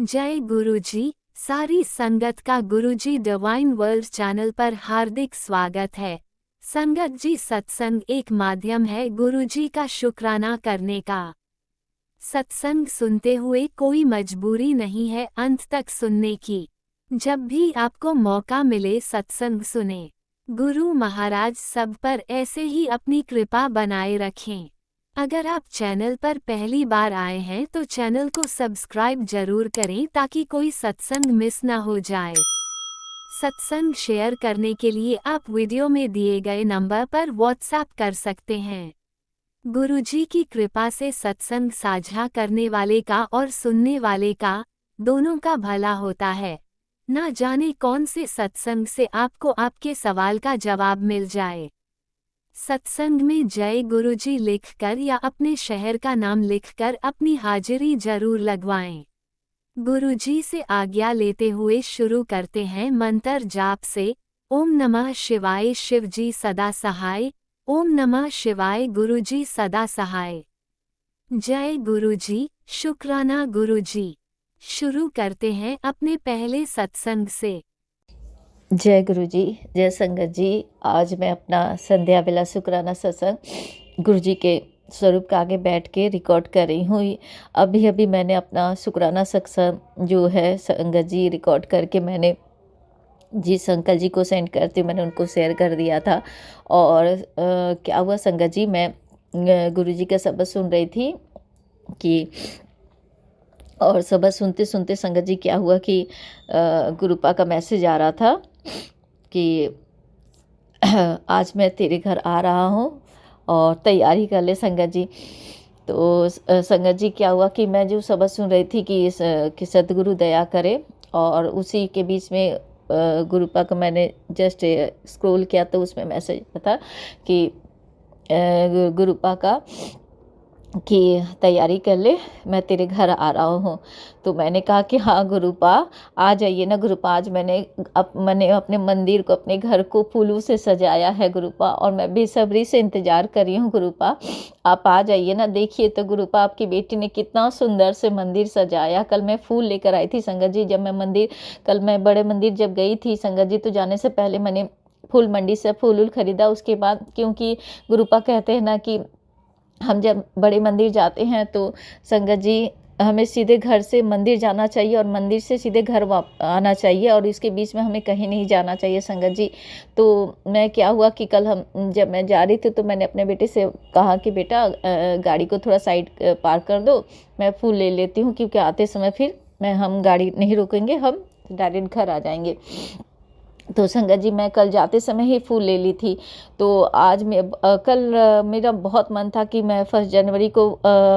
जय गुरुजी। सारी संगत का गुरुजी डिवाइन वर्ल्ड चैनल पर हार्दिक स्वागत है। संगत जी, सत्संग एक माध्यम है गुरुजी का शुक्राना करने का। सत्संग सुनते हुए कोई मजबूरी नहीं है अंत तक सुनने की। जब भी आपको मौका मिले सत्संग सुने। गुरु महाराज सब पर ऐसे ही अपनी कृपा बनाए रखें। अगर आप चैनल पर पहली बार आए हैं तो चैनल को सब्सक्राइब जरूर करें ताकि कोई सत्संग मिस ना हो जाए। सत्संग शेयर करने के लिए आप वीडियो में दिए गए नंबर पर व्हाट्सएप कर सकते हैं। गुरुजी की कृपा से सत्संग साझा करने वाले का और सुनने वाले का दोनों का भला होता है। ना जाने कौन से सत्संग से आपको आपके सवाल का जवाब मिल जाए। सत्संग में जय गुरुजी लिखकर या अपने शहर का नाम लिखकर अपनी हाजिरी जरूर लगवाएं। गुरुजी से आज्ञा लेते हुए शुरू करते हैं मंत्र जाप से। ओम नमः शिवाय शिवजी सदा सहाय। ओम नमः शिवाय गुरुजी सदा सहाय। जय गुरुजी, शुक्राना गुरुजी। शुरू करते हैं अपने पहले सत्संग से। जय गुरु जी, जय संगत जी। आज मैं अपना संध्या बेला शुक्राना सत्संग गुरु जी के स्वरूप के आगे बैठ के रिकॉर्ड कर रही हूँ। अभी अभी मैंने अपना शुक्राना सत्संग जो है संगत जी रिकॉर्ड करके मैंने जिस अंकल जी को सेंड करती मैंने उनको शेयर कर दिया था। और क्या हुआ संगत जी, मैं गुरु जी का शब्द सुन रही थी कि और सबक सुनते सुनते संगत जी क्या हुआ कि गुरुपा का मैसेज आ रहा था कि आज मैं तेरे घर आ रहा हूँ और तैयारी कर ले संगत जी। तो संगत जी क्या हुआ कि मैं जो सबक सुन रही थी कि सदगुरु दया करे, और उसी के बीच में गुरुपा का मैंने जस्ट स्क्रॉल किया तो उसमें मैसेज था कि गुरुपा का कि तैयारी कर ले, मैं तेरे घर आ रहा हूँ। तो मैंने कहा कि हाँ गुरुपा आ जाइए ना गुरुपा। आज मैंने अपने मंदिर को, अपने घर को फूलों से सजाया है गुरुपा, और मैं बेसब्री से इंतज़ार कर रही हूँ गुरुपा, आप आ जाइए ना। देखिए तो गुरुपा, आपकी बेटी ने कितना सुंदर से मंदिर सजाया। कल मैं फूल लेकर आई थी संगत जी। कल मैं बड़े मंदिर जब गई थी संगत जी, तो जाने से पहले मैंने फूल मंडी से फूल खरीदा। उसके बाद क्योंकि गुरुपा कहते हैं ना कि हम जब बड़े मंदिर जाते हैं तो संगत जी हमें सीधे घर से मंदिर जाना चाहिए और मंदिर से सीधे घर आना चाहिए, और इसके बीच में हमें कहीं नहीं जाना चाहिए संगत जी। तो मैं क्या हुआ कि कल जब मैं जा रही थी तो मैंने अपने बेटे से कहा कि बेटा गाड़ी को थोड़ा साइड पार कर दो, मैं फूल ले लेती हूँ, क्योंकि आते समय फिर हम गाड़ी नहीं रोकेंगे, हम डायरेक्ट घर आ जाएंगे। तो संगत जी मैं कल जाते समय ही फूल ले ली थी। तो आज कल मेरा बहुत मन था कि मैं 1 जनवरी को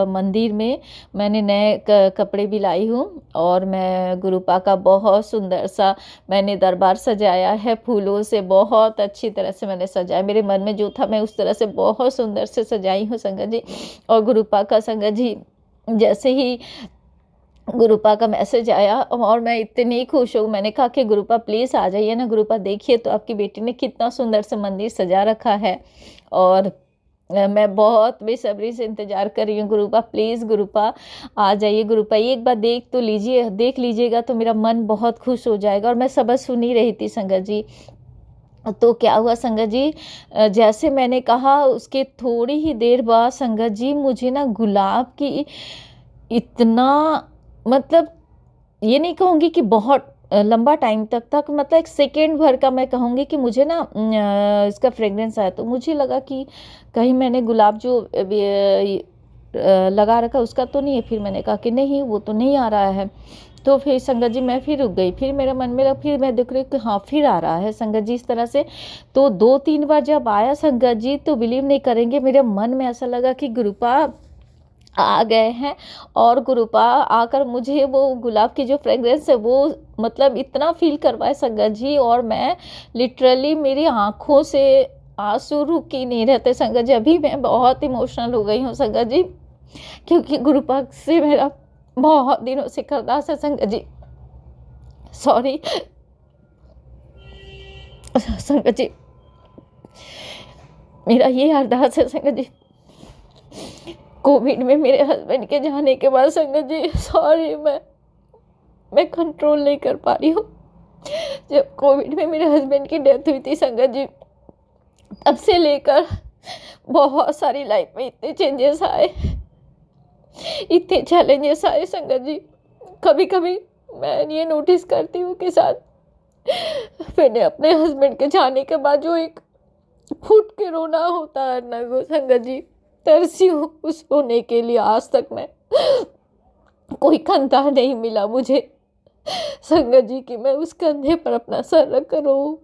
मंदिर में मैंने नए कपड़े भी लाई हूँ, और मैं गुरुपा का बहुत सुंदर सा मैंने दरबार सजाया है फूलों से। बहुत अच्छी तरह से मैंने सजाया, मेरे मन में जो था मैं उस तरह से बहुत सुंदर से सजाई हूँ संगत जी। और गुरुपा का संगत जी जैसे ही गुरुपा का मैसेज आया और मैं इतनी खुश हूँ, मैंने कहा कि गुरुपा प्लीज़ आ जाइए ना गुरुपा, देखिए तो आपकी बेटी ने कितना सुंदर से मंदिर सजा रखा है। और मैं बहुत बेसब्री से इंतज़ार कर रही हूँ गुरुपा, प्लीज़ गुरुपा आ जाइए गुरुपा, एक बार देख लीजिएगा तो मेरा मन बहुत खुश हो जाएगा। और मैं सबक सुन ही रही थी संगत जी। तो क्या हुआ संगत जी, जैसे मैंने कहा उसके थोड़ी ही देर बाद संगत जी मुझे ना गुलाब की इतना, मतलब ये नहीं कहूँगी कि बहुत लंबा टाइम तक मतलब 1 सेकेंड भर का मैं कहूँगी कि मुझे ना इसका फ्रेगरेंस आया। तो मुझे लगा कि कहीं मैंने गुलाब जो लगा रखा उसका तो नहीं है। फिर मैंने कहा कि नहीं, वो तो नहीं आ रहा है। तो फिर संगत जी मैं फिर रुक गई, फिर मेरे मन में लगा, फिर मैं देख रही हूँ कि हाँ फिर आ रहा है संगत जी इस तरह से। तो 2-3 बार जब आया संगत जी तो बिलीव नहीं करेंगे, मेरे मन में ऐसा लगा कि गुरुपा आ गए हैं। और गुरुपा आकर मुझे वो गुलाब की जो फ्रेगरेंस है वो मतलब इतना फील करवाए संगत जी, और मैं लिटरली मेरी आंखों से आंसू रुक ही नहीं रहते संगत जी। अभी मैं बहुत इमोशनल हो गई हूँ संगत जी, क्योंकि गुरुपा से मेरा बहुत दिनों से अरदास है संगत जी। सॉरी संगत जी, मेरा ये अरदास है संगत जी। कोविड में मेरे हस्बैंड के जाने के बाद संगत जी सॉरी, मैं मैं कंट्रोल नहीं कर पा रही हूँ। जब कोविड में मेरे हस्बैंड की डेथ हुई थी संगत जी, तब से लेकर बहुत सारी लाइफ में इतने चेंजेस आए, इतने चैलेंजेस आए संगत जी। कभी कभी मैं ये नोटिस करती हूँ कि साथ मैंने अपने हस्बैंड के जाने के बाद जो एक फूट के रोना होता है ना वो संगत जी, तरसी हूँ उस रोने के लिए। आज तक मैं कोई कंधा नहीं मिला मुझे संगत जी कि मैं उस कंधे पर अपना सर रख कर रो।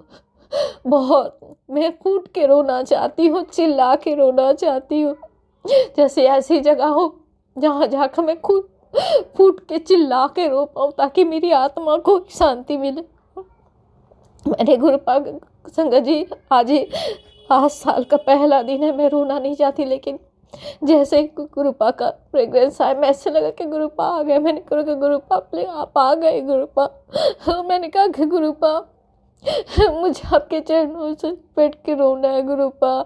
बहुत मैं फूट के रोना चाहती हूँ, चिल्ला के रोना चाहती हूँ, जैसे ऐसी जगह हो जहाँ जाकर मैं खुद फूट के चिल्ला के रो पाऊँ ताकि मेरी आत्मा को शांति मिले। मैंने गुरुपा संगत जी आज साल का पहला दिन है, मैं रोना नहीं चाहती, लेकिन जैसे गुरुपा का फ्रेग्रेंस आया, मैं ऐसे लगा कि गुरुपा आ गए। मैंने कहा गुरुपा प्लीज आप आ गए गुरुपा। मैंने कहा कि गुरुपा मुझे आपके चरणों से बैठ के रोना है गुरुपा।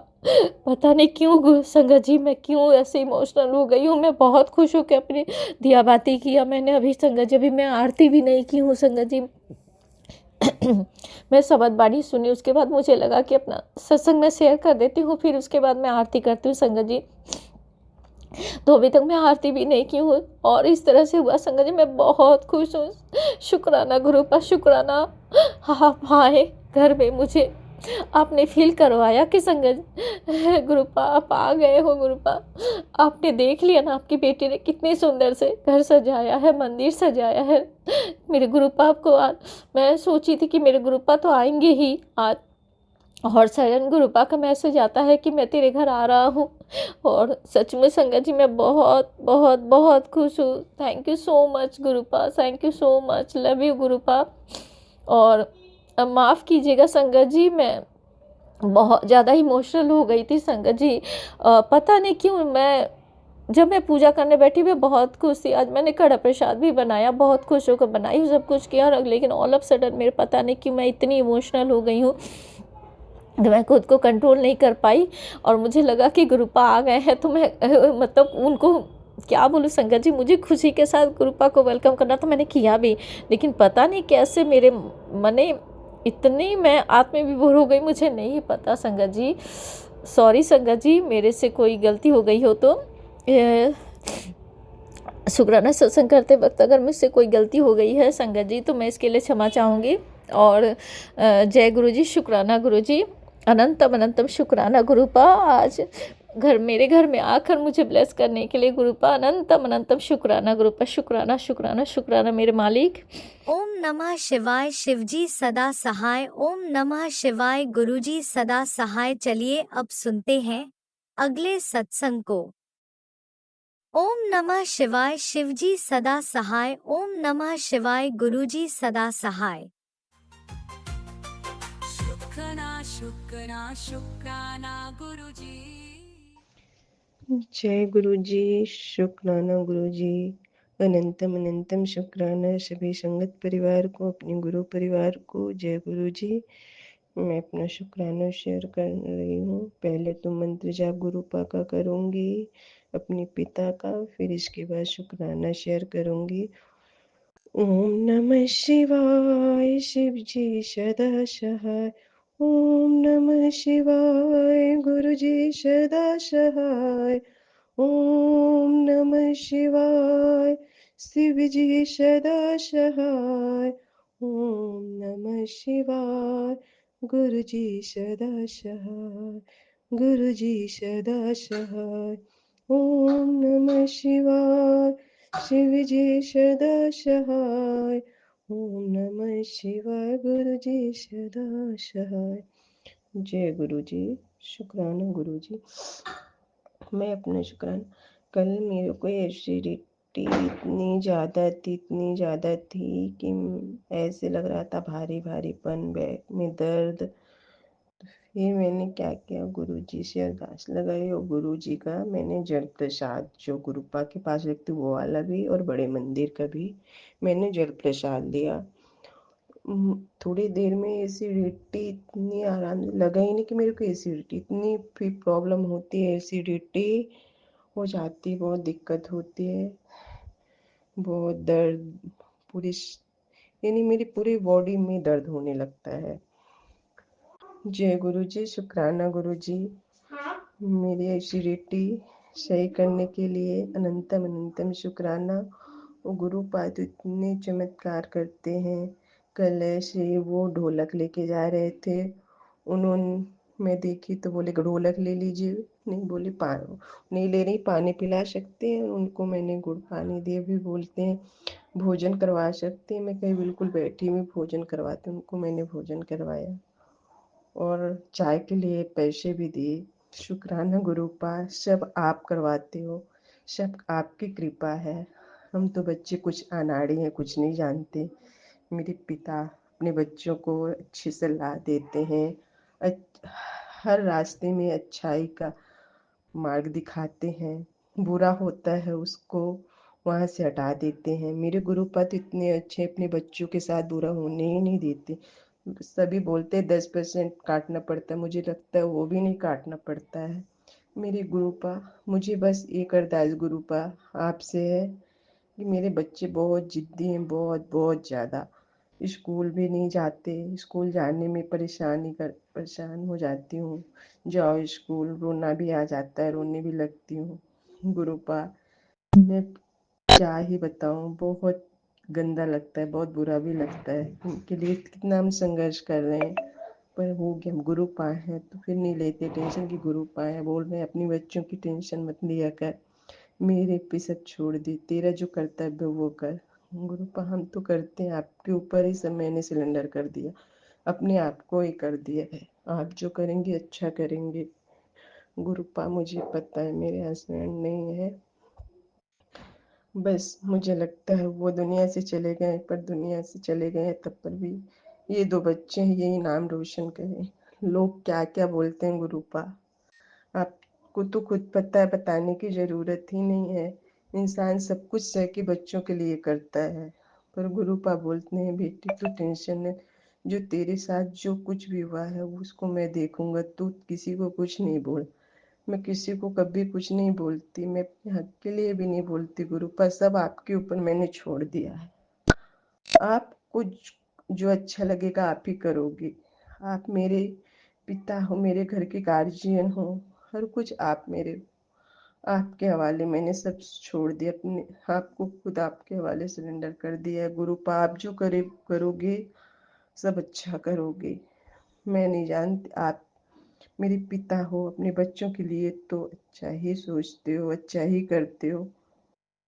पता नहीं क्यों संगत जी मैं क्यों ऐसे इमोशनल हो गई हूँ। मैं बहुत खुश होकर अपनी दिया बाती किया मैंने अभी संगत जी, अभी मैं आरती भी नहीं की हूँ संगत जी। मैं शबद बाणी सुनी, उसके बाद मुझे लगा कि अपना सत्संग में शेयर कर देती हूँ, फिर उसके बाद मैं आरती करती हूँ संगत जी। तो अभी तक मैं आरती भी नहीं की हूँ और इस तरह से हुआ संगत जी। मैं बहुत खुश हूँ, शुक्राना गुरुपा, शुक्राना आप आए घर में, मुझे आपने फील करवाया कि संगत गुरुपा आप आ गए हो। गुरुपा आपने देख लिया ना आपकी बेटी ने कितनी सुंदर से घर सजाया है, मंदिर सजाया है। मेरे गुरुपा आपको मैं सोची थी कि मेरे गुरुपा तो आएंगे ही आज, और सडन गुरुपा का मैसेज आता है कि मैं तेरे घर आ रहा हूँ। और सच में संगत जी मैं बहुत बहुत बहुत खुश हूँ। Thank you so much Gurupa, thank you so much, love you Gurupa. और माफ़ कीजिएगा संगत जी, मैं बहुत ज़्यादा इमोशनल हो गई थी संगत जी। पता नहीं क्यों जब मैं पूजा करने बैठी मैं बहुत खुश थी। आज मैंने कड़ा प्रसाद भी बनाया, बहुत खुश होकर बनाई, सब कुछ किया, लेकिन ऑल ऑफ सडन मेरे पता नहीं क्यों मैं इतनी इमोशनल हो गई हूँ, तो मैं खुद को कंट्रोल नहीं कर पाई। और मुझे लगा कि गुरुपा आ गए हैं, तो मैं मतलब उनको क्या बोलूँ संगत जी, मुझे खुशी के साथ गुरुपा को वेलकम करना, तो मैंने किया भी, लेकिन पता नहीं कैसे मेरे मने इतनी मैं आत्मविभोर हो गई, मुझे नहीं पता संगत जी। सॉरी संगत जी, मेरे से कोई गलती हो गई हो तो शुक्राना सत्संग करते वक्त अगर मुझसे कोई गलती हो गई है संगत जी तो मैं इसके लिए क्षमा चाहूँगी। और जय गुरु जी, शुक्राना गुरु जी, अनंतम अनंतम शुक्राना गुरुपा, आज मेरे घर में आकर मुझे ब्लेस करने के लिए गुरुपा, अनंतम अनंतम शुक्राना गुरुपा, शुक्राना शुक्राना शुक्राना मेरे मालिक। ओम नमः शिवाय, शिवजी सदा सहाय। ओम नमः शिवाय, गुरुजी सदा सहाय। चलिए अब सुनते हैं अगले सत्संग को। ओम नमः शिवाय, शिवजी सदा सहाय। ओम नमः शिवाय, गुरुजी सदा सहाय। शुक्राना गुरुजी। जय गुरुजी, शुक्राना गुरुजी, अनंतम अनंतम शुक्राना सभी संगत परिवार को, अपने गुरु परिवार को। जय गुरुजी। मैं अपना शुक्राना शेयर कर रही हूँ। पहले तो मंत्र जाप गुरुपा का करूँगी, अपने पिता का, फिर इसके बाद शुक्राना शेयर करूँगी। ओम नमः शिवाय, शिव जी सदा सहाय। ओम नमः शिवाय, गुरु जी सदा सहाय। ओम नमः शिवाय, शिव जी सदा सहाय। ओम नमः शिवाय, गुरु जी सदा सहाय। गुरु जी सदा सहाय। ओम नमः शिवाय, शिव जी सदा सहाय। ओम नमः शिवाय, गुरु जी सदा सहाय। जय गुरु जी, शुक्राना गुरु जी। मैं अपना शुक्राना, कल मेरे को एसिडिटी इतनी ज़्यादा थी कि ऐसे लग रहा था भारी भारीपन, बैक में दर्द। फिर मैंने क्या किया, गुरु जी से अरदास लगाई और गुरु जी का मैंने जल प्रसाद जो गुरुपा के पास रखती वो वाला भी और बड़े मंदिर का भी मैंने जल प्रसाद लिया। थोड़ी देर में एसिडिटी इतनी आराम लगा ही नहीं कि मेरे को एसिडिटी इतनी फिर प्रॉब्लम होती है, एसिडिटी हो जाती, बहुत दिक्कत होती है, बहुत दर्द, पूरी यानी मेरी पूरी बॉडी में दर्द होने लगता है। जय गुरु जी, शुक्राना गुरु जी, मेरी एसिडिटी सही करने के लिए अनंतम अनंतम शुक्राना। वो गुरुपाद इतने चमत्कार करते हैं। कल ऐसे वो ढोलक लेके जा रहे थे, उन्होंने मैं देखी तो बोले ढोलक ले लीजिए, नहीं बोले पानी नहीं ले रही, पानी पिला सकते हैं उनको, मैंने गुड़ पानी दिए। भी बोलते हैं भोजन करवा सकते हैं, मैं कहीं बिल्कुल बैठी हुई भोजन करवाती हूँ उनको, मैंने भोजन करवाया और चाय के लिए पैसे भी दिए। शुक्राना गुरुपा, सब आप करवाते हो, सब आपकी कृपा है। हम तो बच्चे कुछ अनाड़ी हैं, कुछ नहीं जानते। मेरे पिता अपने बच्चों को अच्छी सलाह देते हैं, हर रास्ते में अच्छाई का मार्ग दिखाते हैं, बुरा होता है उसको वहाँ से हटा देते हैं। मेरे गुरुपद इतने अच्छे, अपने बच्चों के साथ बुरा होने ही नहीं देते। सभी बोलते 10% काटना पड़ता है, मुझे लगता है वो भी नहीं काटना पड़ता है। मेरे गुरुपा, मुझे बस एक अरदास गुरुपा आपसे है कि मेरे बच्चे बहुत जिद्दी हैं, बहुत बहुत ज़्यादा। स्कूल भी नहीं जाते, स्कूल जाने में परेशान हो जाती हूँ। जाओ स्कूल, रोना भी आ जाता है, रोने भी लगती हूँ। गुरुपा, मैं क्या ही बताऊँ, बहुत गंदा लगता है, बहुत बुरा भी लगता है। उनके लिए कितना हम संघर्ष कर रहे हैं, पर हो गया। हम गुरु पाए हैं तो फिर नहीं लेते टेंशन की गुरु पाए हैं, बोल रहे हैं अपनी बच्चों की टेंशन मत लिया कर, मेरे पे सब छोड़ दे, तेरा जो कर्तव्य वो कर। गुरुपा, हम तो करते हैं, आपके ऊपर ही सब मैंने सिलेंडर कर दिया, अपने आप को ही कर दिया है। आप जो करेंगे अच्छा करेंगे। गुरुपा, मुझे पता है मेरे हस्बैंड नहीं है, बस मुझे लगता है वो दुनिया से चले गए, पर दुनिया से चले गए तब पर भी ये दो बच्चे हैं, यही नाम रोशन करें। लोग क्या क्या बोलते हैं गुरुपा, आपको तो खुद पता है, बताने की ज़रूरत ही नहीं है। इंसान सब कुछ सह के बच्चों के लिए करता है, पर गुरुपा बोलते हैं बेटी तू टेंशन है, जो तेरे साथ जो कुछ भी हुआ है उसको मैं देखूंगा, तू किसी को कुछ नहीं बोल। मैं किसी को कभी कुछ नहीं बोलती, मैं अपने हक के लिए भी नहीं बोलती गुरुपा, सब आपके ऊपर मैंने छोड़ दिया है। आपको जो अच्छा लगेगा आप ही करोगे। आप मेरे पिता हो, मेरे घर के गार्जियन हो, हर कुछ आप मेरे, आपके हवाले मैंने सब छोड़ दिया, अपने आपको खुद आपके हवाले सरेंडर कर दिया है। गुरुपा, आप जो करे करोगे सब अच्छा करोगे। मैं नहीं जानती, आप मेरे पिता हो, अपने बच्चों के लिए तो अच्छा ही सोचते हो, अच्छा ही करते हो,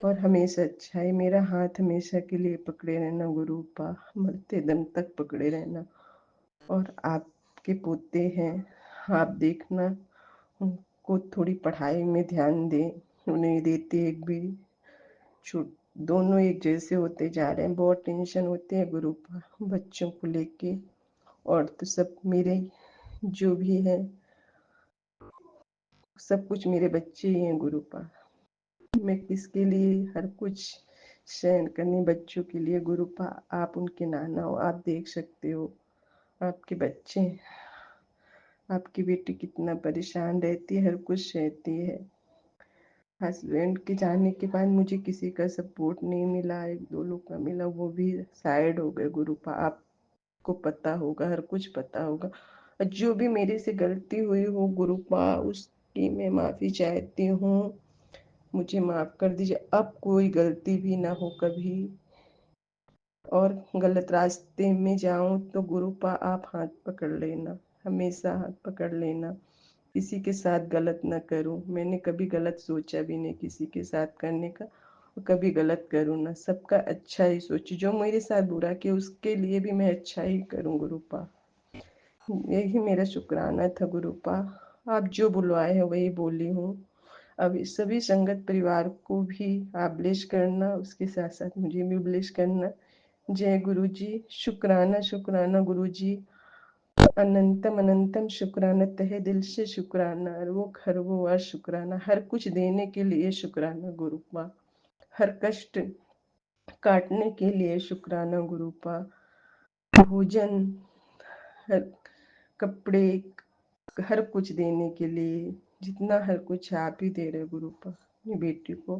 और हमेशा अच्छा ही। मेरा हाथ हमेशा के लिए पकड़े रहना गुरुपा, मरते दम तक पकड़े रहना। और आपके पोते हैं, आप देखना उनको थोड़ी पढ़ाई में ध्यान दें, उन्हें देते एक भी छूट। दोनों एक जैसे होते जा रहे हैं, बहुत टेंशन होते हैं गुरुपा बच्चों को लेके। और तो सब मेरे जो भी है, सब कुछ मेरे बच्चे ही हैं गुरुपा। मैं किसके लिए हर कुछ सहन करनी, बच्चों के लिए गुरुपा। आप उनके नाना हो, आप देख सकते हो आपके बच्चे, आपकी बेटी कितना परेशान रहती है, हर कुछ सहती है। हस्बैंड के जाने के बाद मुझे किसी का सपोर्ट नहीं मिला, एक दो लोग का मिला, वो भी साइड हो गए गुरुपा। आपको पता होगा, हर कुछ पता होगा। और जो भी मेरे से गलती हुई हो गुरुपा, उसकी मैं माफ़ी चाहती हूँ, मुझे माफ़ कर दीजिए। अब कोई गलती भी ना हो कभी, और गलत रास्ते में जाऊं तो गुरुपा आप हाथ पकड़ लेना, हमेशा हाथ पकड़ लेना। किसी के साथ गलत ना करूं, मैंने कभी गलत सोचा भी नहीं किसी के साथ करने का, और कभी गलत करूं ना, सबका अच्छा ही सोचूं। जो मेरे साथ बुरा किया उसके लिए भी मैं अच्छा ही करूं गुरुपा। यही मेरा शुक्राना था गुरुपा, आप जो बुलवाए हैं वही बोली हूँ। अब सभी संगत परिवार को भी आप ब्लेस करना, उसके साथ साथ मुझे भी ब्लेस करना। जय गुरु जी, शुक्राना शुक्राना गुरु जी, अनंतम अनंतम शुक्राना, तहे दिल से शुक्राना, वो वर शुक्राना, हर कुछ देने के लिए शुक्राना गुरुपा, हर कष्ट काटने के लिए शुक्राना गुरुपा, भोजन, हर कपड़े, हर कुछ देने के लिए, जितना हर कुछ आप ही दे रहे गुरुपा अपनी बेटी को,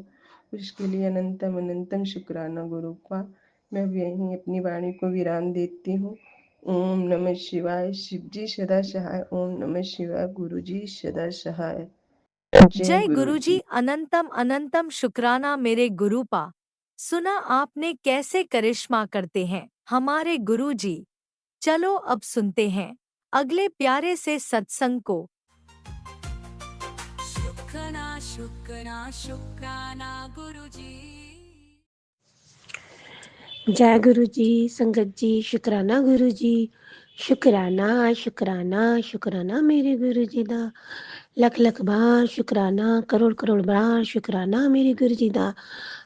उसके लिए अनंतम अनंतम शुक्राना गुरुपा। मैं भी यहीं अपनी वाणी को विराम देती हूँ। ओम नमः शिवाय। शिव जी सदा सहाय। ओम नमः शिवाय। गुरु जी सदा सहाय। जय जय गुरु गुरुजी। जी। अनंतम अनंतम शुक्राना मेरे गुरुपा। सुना आपने कैसे करिश्मा करते हैं हमारे गुरुजी। चलो अब सुनते हैं अगले प्यारे से सत्संग को। शुक्राना शुक्राना शुक्राना गुरुजी। जय गुरु जी। संगत जी शुकराना गुरु जी। शुकराना शुकराना शुकराना मेरे गुरु जी दा। लख लख बार शुकराना, करोड़ करोड़ बार शुकराना मेरे गुरु जी दा।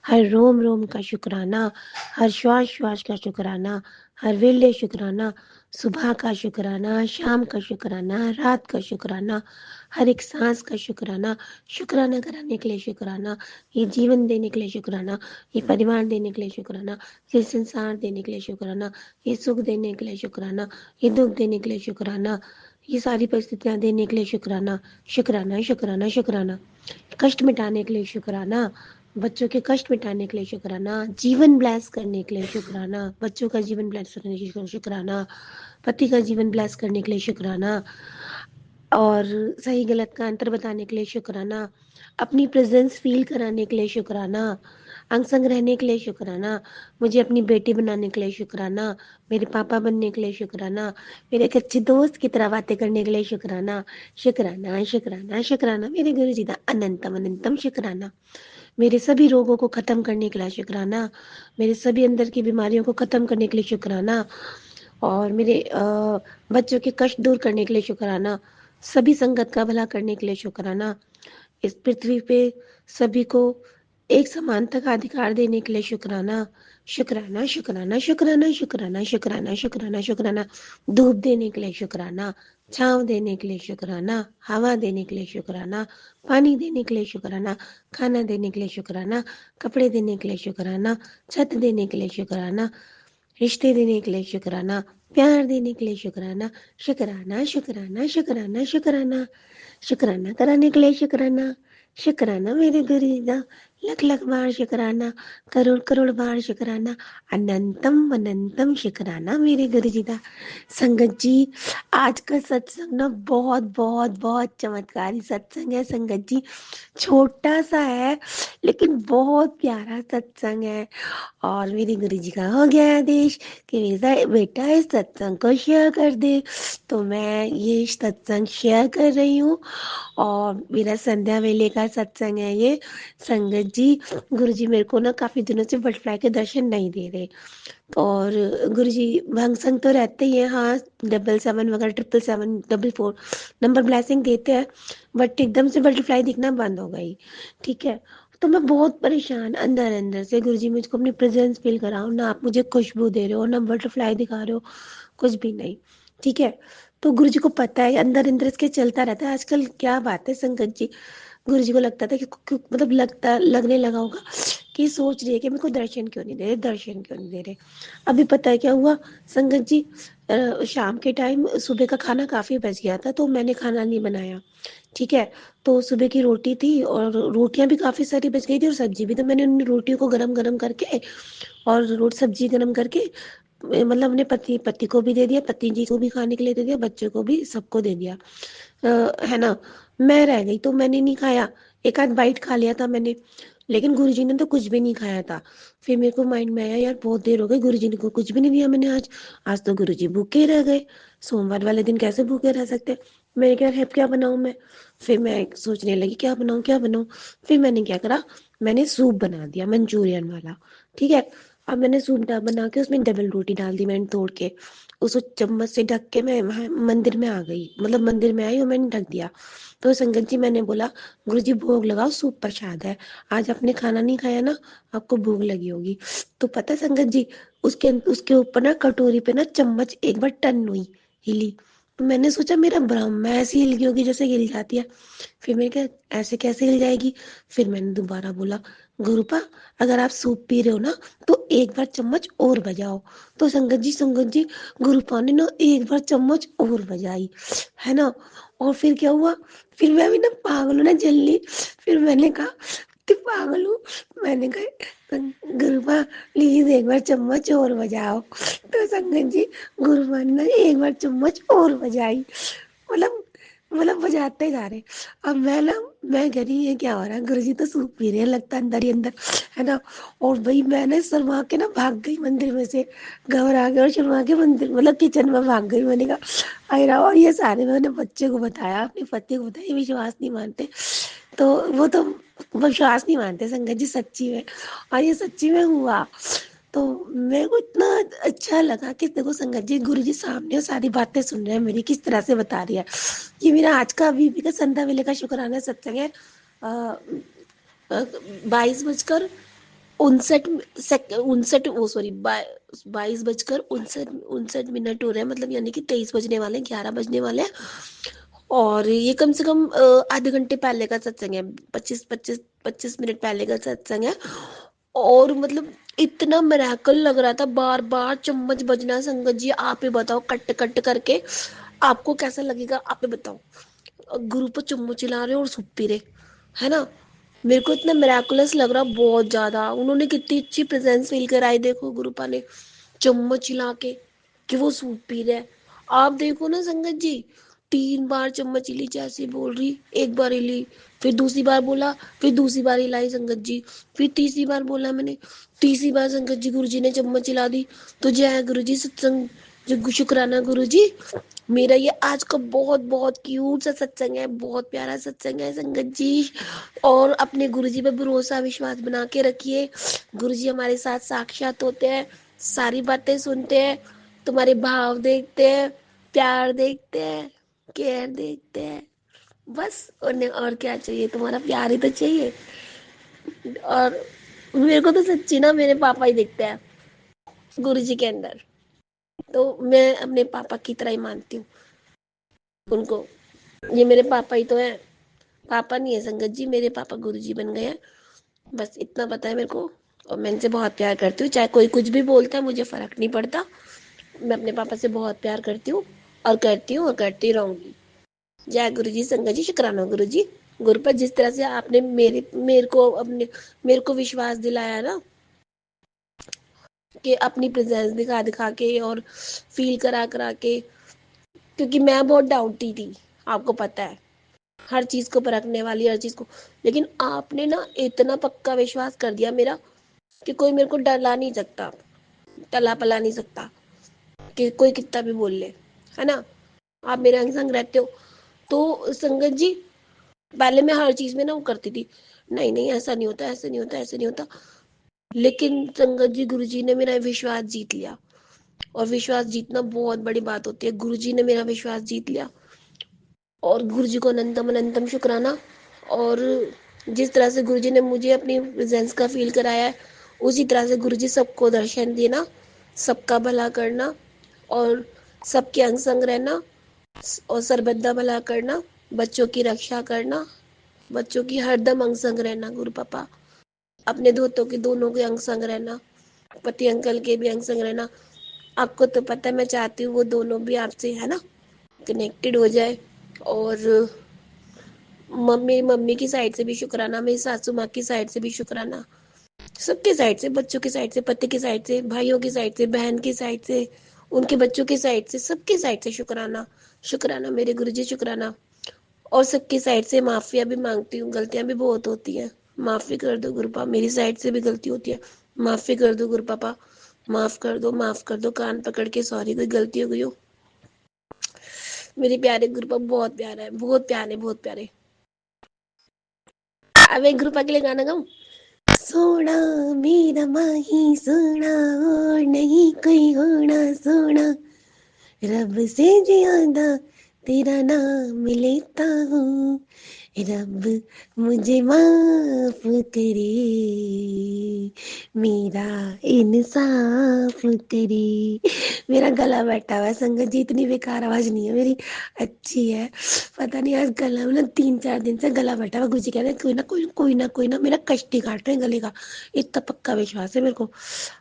हर रोम रोम का शुकराना, हर श्वास श्वास का शुकराना, हर वेले शुकराना, सुबह का शुकराना, शाम का शुकराना, रात का शुकराना, हर एक सांस का शुकराना। शुकराना कराने के लिए शुकराना, ये जीवन देने के लिए शुकराना, ये परिवार देने के लिए शुकराना, ये संसार देने के लिए शुकराना, ये सुख देने के लिए शुकराना, ये दुख देने के लिए शुकराना, ये सारी परिस्थितियां देने के लिए शुकराना। शुकराना शुकराना शुकराना। कष्ट मिटाने के लिए शुकराना, बच्चों के कष्ट मिटाने के लिए शुकराना, जीवन ब्लेस करने के लिए शुकराना, बच्चों का जीवन ब्लेस करने के लिए शुकराना, पति का जीवन ब्लेस करने के लिए शुकराना, और सही गलत का अंतर बताने के लिए शुकराना, अपनी प्रेजेंस फील कराने के लिए शुकराना, अंग संग रहने के लिए शुकराना, मुझे अपनी बेटी बनाने के लिए शुकराना, मेरे पापा बनने के लिए शुकराना, मेरे एक अच्छे दोस्त की तरह बातें करने के लिए शुकराना। शुकराना शुकराना शुकराना मेरे गुरु जी दा। अनंतम अनंतम शुकराना। मेरे सभी रोगों को खत्म करने के लिए शुकराना, मेरे सभी अंदर की बीमारियों को खत्म करने के लिए शुकराना, और मेरे बच्चों के कष्ट दूर करने के लिए शुकराना, सभी संगत का भला करने के लिए शुकराना, इस पृथ्वी पे सभी को एक समानता का अधिकार देने के लिए शुकराना। शुकराना शुकराना शुकराना शुकराना शुकराना शुकराना शुकराना। धूप देने के लिए शुकराना, छांव देने के लिए शुकराना, हवा देने के लिए शुकराना, पानी देने के लिए शुकराना, खाना देने के लिए शुकराना, कपड़े देने के लिए शुकराना, छत देने के लिए शुकराना, रिश्ते देने के लिए शुकराना, प्यार देने के लिए शुकराना। शुकराना शुकराना शुकराना शुकराना। शुकराना कराने के लिए शुकराना। शुकराना मेरे गुरीदा। लख लख बार शुकराना, करोड़ करोड़ बार शुकराना, अनंतम अनंतम शुकराना मेरे गुरु जी दा। संगत जी, आज का सत्संग ना बहुत बहुत बहुत चमत्कारी सत्संग है संगत जी। छोटा सा है लेकिन बहुत प्यारा सत्संग है, और मेरे गुरु जी का हो गया आदेश कि मेरा बेटा इस सत्संग को शेयर कर दे, तो मैं ये सत्संग शेयर कर रही हूँ। और मेरा संध्या वेले का सत्संग है ये। संगत जी, गुरु जी मेरे को ना काफी दिनों से बटरफ्लाई के दर्शन नहीं दे रहे, और गुरु जी भंग संग तो रहते ही हैं, हाँ 77 वगैरह 777 44 नंबर ब्लेसिंग देते हैं, बट एकदम से बटरफ्लाई दिखना बंद हो गई। ठीक है, तो मैं बहुत परेशान अंदर अंदर से, गुरु जी मुझको अपनी प्रेजेंस फील कराओ ना, आप मुझे खुशबू दे रहे हो ना बटरफ्लाई दिखा रहे हो, कुछ भी नहीं। ठीक है, तो गुरु जी को पता है अंदर अंदर इसके चलता रहता है। आजकल क्या बात है संगत जी, गुरु जी को लगता था कि मतलब लगने लगा होगा कि सोच रही है कि मेरे को दर्शन क्यों नहीं दे रहे, दर्शन क्यों नहीं दे रहे। अभी पता है क्या हुआ संगत जी, शाम के टाइम सुबह का खाना काफी बच गया था, तो मैंने खाना नहीं बनाया। ठीक है, तो सुबह की रोटी थी और रोटियां भी काफी सारी बच गई थी और सब्जी भी, तो मैंने उन रोटियों को गरम गरम करके और रोटी सब्जी गरम करके मतलब अपने पति पति को भी दे दिया, पति जी को भी खाने के लिए दे दिया, बच्चों को भी, सबको दे दिया। है ना, मैं रह गई तो मैंने नहीं खाया, एक आध बाइट खा लिया था मैंने, लेकिन गुरुजी ने तो कुछ भी नहीं खाया था। फिर मेरे को माइंड में आया यार बहुत देर हो गई, गुरुजी ने को कुछ भी नहीं दिया मैंने आज, आज तो गुरुजी भूखे रह गए, सोमवार वाले दिन कैसे भूखे रह सकते। मैंने क्या है, क्या बनाऊं मैं, फिर मैं सोचने लगी क्या बनाऊं क्या बनाऊं। फिर मैंने क्या करा, मैंने सूप बना दिया मंचूरियन वाला। ठीक है, अब मैंने सूप बना के उसमें डबल रोटी डाल दी मैंने तोड़ के, उसको चम्मच से ढक के मैं वहाँ मंदिर में आ गई, मतलब मंदिर में आई और मैंने ढक दिया। तो संगत जी मैंने बोला गुरु जी भोग लगाओ, सूप प्रसाद है, आज आपने खाना नहीं खाया ना, आपको भूख लगी होगी। तो पता है संगत जी, उसके उसके ऊपर ना कटोरी पे ना चम्मच एक बार टन हुई, हिली, तो मैंने सोचा मेरा ब्रह्म ऐसी हिल गई होगी जैसे हिल जाती है। फिर मैंने कहा ऐसे कैसे हिल जाएगी, फिर मैंने दोबारा बोला गुरुपा अगर आप सूप पी रहे हो ना तो एक बार चम्मच और बजाओ। तो संगत जी गुरुपा ने ना एक बार चम्मच और बजाई, है ना, और फिर क्या हुआ, फिर मैं भी ना पागल हूं ना जल्दी, फिर मैंने कहा कितनी पागल हूँ। मैंने कहा गुरुमा प्लीज एक बार चम्मच और बजाओ। तो संगत जी गुरुमा ने एक बार चम्मच और बजाई। मतलब बजाते जा रहे। अब मैं कह रही ये क्या हो रहा है, गुरुजी तो सूप पी रहे हैं लगता है अंदर ही अंदर, है ना। और भाई मैंने शर्मा के ना भाग गई मंदिर में से, घबरा के, और शर्मा के मंदिर मतलब किचन में भाग गई। मैंने कहा आयरा, और ये सारे मैंने बच्चे को बताया, अपने पति को बताया, ये विश्वास नहीं मानते। तो वो तो विश्वास नहीं मानते संगत जी सच्ची में, और ये सच्ची में हुआ। तो मेरे को इतना अच्छा लगा कि देखो संगत जी गुरुजी सामने सारी बातें सुन रहे हैं मेरी, किस तरह से बता रही है। ये मेरा आज का बीबी का संध्या वेले का शुक्राना सत्संग है। 22 बजकर 59 वो सॉरी 22 बजकर 59 मिनट हो रहे हैं, मतलब यानी कि 23 बजने वाले हैं, 11 बजने वाले हैं। और ये कम से कम आधे घंटे पहले का सत्संग है, 25 मिनट पहले का सत्संग है। और मतलब इतना मिरेकल लग रहा था, बार बार चम्मच बजना। संगत जी आप ही बताओ, कट कट करके आपको कैसा लगेगा, आप ही बताओ। गुरु पर चम्मच चिल्ला रहे और सूप पी रहे, है ना। मेरे को इतना मिराकुलस लग रहा, बहुत ज्यादा। उन्होंने कितनी अच्छी प्रेजेंस फील कराई, देखो गुरुपा ने चम्मच हिला के कि वो सूप पी रहा है। आप देखो ना संगत जी, 3 बार चम्मच हिली, जैसे बोल रही, एक बार हिली, फिर दूसरी बार बोला, फिर दूसरी बार हिलाई संगत जी, फिर तीसरी बार बोला मैंने, तीसरी बार संगत जी गुरुजी ने चम्मच हिला दी। तो जय गुरुजी सत्संग, जो शुक्राना गुरुजी। मेरा ये आज का बहुत बहुत क्यूट सा सत्संग है, बहुत प्यारा सत्संग है संगत जी। और अपने गुरुजी पे भरोसा विश्वास बना के रखिए। गुरुजी हमारे साथ साक्षात होते हैं, सारी बातें सुनते हैं, तुम्हारे भाव देखते हैं, प्यार देखते हैं, केयर देखते हैं। बस उन्हें और क्या चाहिए, तुम्हारा प्यार ही तो चाहिए। और मेरे को तो सच्ची ना मेरे पापा ही दिखते हैं गुरुजी के अंदर। तो मैं अपने पापा की तरह ही मानती हूँ उनको। ये मेरे पापा ही तो है, पापा नहीं है संगत जी, मेरे पापा गुरुजी बन गए हैं। बस इतना पता है मेरे को। और मैं इनसे बहुत प्यार करती हूँ, चाहे कोई कुछ भी बोलता है मुझे फर्क नहीं पड़ता। मैं अपने पापा से बहुत प्यार करती हूँ, और करती हूँ और करती रहूंगी। जय गुरु जी, संगत जी, शुक्राना गुरु जी। गुरु पर जिस तरह से आपने मेरे को विश्वास दिलाया ना, कि अपनी प्रेजेंस दिखा दिखा के और फील करा करा के, क्योंकि मैं बहुत डाउटी थी, आपको पता है, हर चीज को परखने वाली, हर चीज को। लेकिन आपने ना इतना पक्का विश्वास कर दिया मेरा कि कोई मेरे को डरा नहीं सकता, टला पला नहीं सकता, कि कोई कितना भी बोल ले, है ना। आप मेरे अंग संग रहते हो। तो संगत जी पहले मैं हर चीज में ना वो करती थी, नहीं नहीं ऐसा नहीं होता, ऐसा नहीं होता, ऐसा नहीं होता। लेकिन संगत जी गुरुजी ने मेरा विश्वास जीत लिया, और विश्वास जीतना बहुत बड़ी बात होती है। गुरुजी ने मेरा विश्वास जीत लिया, और गुरुजी को अनंतम अनंतम शुक्राना। और जिस तरह से गुरुजी ने मुझे अपनी प्रेजेंस का फील कराया है, उसी तरह से गुरुजी सबको दर्शन देना, सबका भला करना, और सबके अंग संग रहना, और सरबद्दा भला करना, बच्चों की रक्षा करना, बच्चों की हरदम अंग संग रहना गुरु पापा। अपने धोतों के दोनों के अंग संग रहना, पति अंकल के भी अंग संग रहना। आपको तो पता है मैं चाहती हूँ वो दोनों भी आपसे, है ना, कनेक्टेड हो जाए। और मम्मी मम्मी की साइड से भी शुक्राना, मेरी सासू माँ की साइड से भी शुक्राना, सबके साइड से, बच्चों की साइड से, पति की साइड से, भाइयों की साइड से, बहन की साइड से, उनके बच्चों की साइड से, सबकी साइड से शुक्राना। शुक्राना मेरे गुरुजी, शुक्राना। और सबकी साइड से माफिया भी मांगती हूँ, गलतियां भी बहुत होती हैं, माफी कर दो गुरु पापा, मेरी साइड से भी गलती होती है, माफी कर दो गुरु पापा, माफ कर दो, माफ कर दो, कान पकड़ के सॉरी, कोई गलती हो गई हो। मेरे प्यारे गुरु पापा बहुत प्यारा है, बहुत प्यारे, बहुत प्यारे। अब एक गुरु पापा के लिए गाना गाऊं। सोना मेरा माही सोना, और नहीं कोई होना सोना, रब से ज्यादा तेरा नाम लेता हूँ, रब मुझे माफ करे, मेरा इंसाफ करे। मेरा गला बैठा हुआ है संगत जी, इतनी बेकार आवाज नहीं है मेरी, अच्छी है। पता नहीं आज गला में ना 3-4 दिन से गला बैठा हुआ। गुरुजी कह रहे कोई ना कोई ना मेरा कष्ट ही काट रहे हैं गले का, इतना पक्का विश्वास है मेरे को।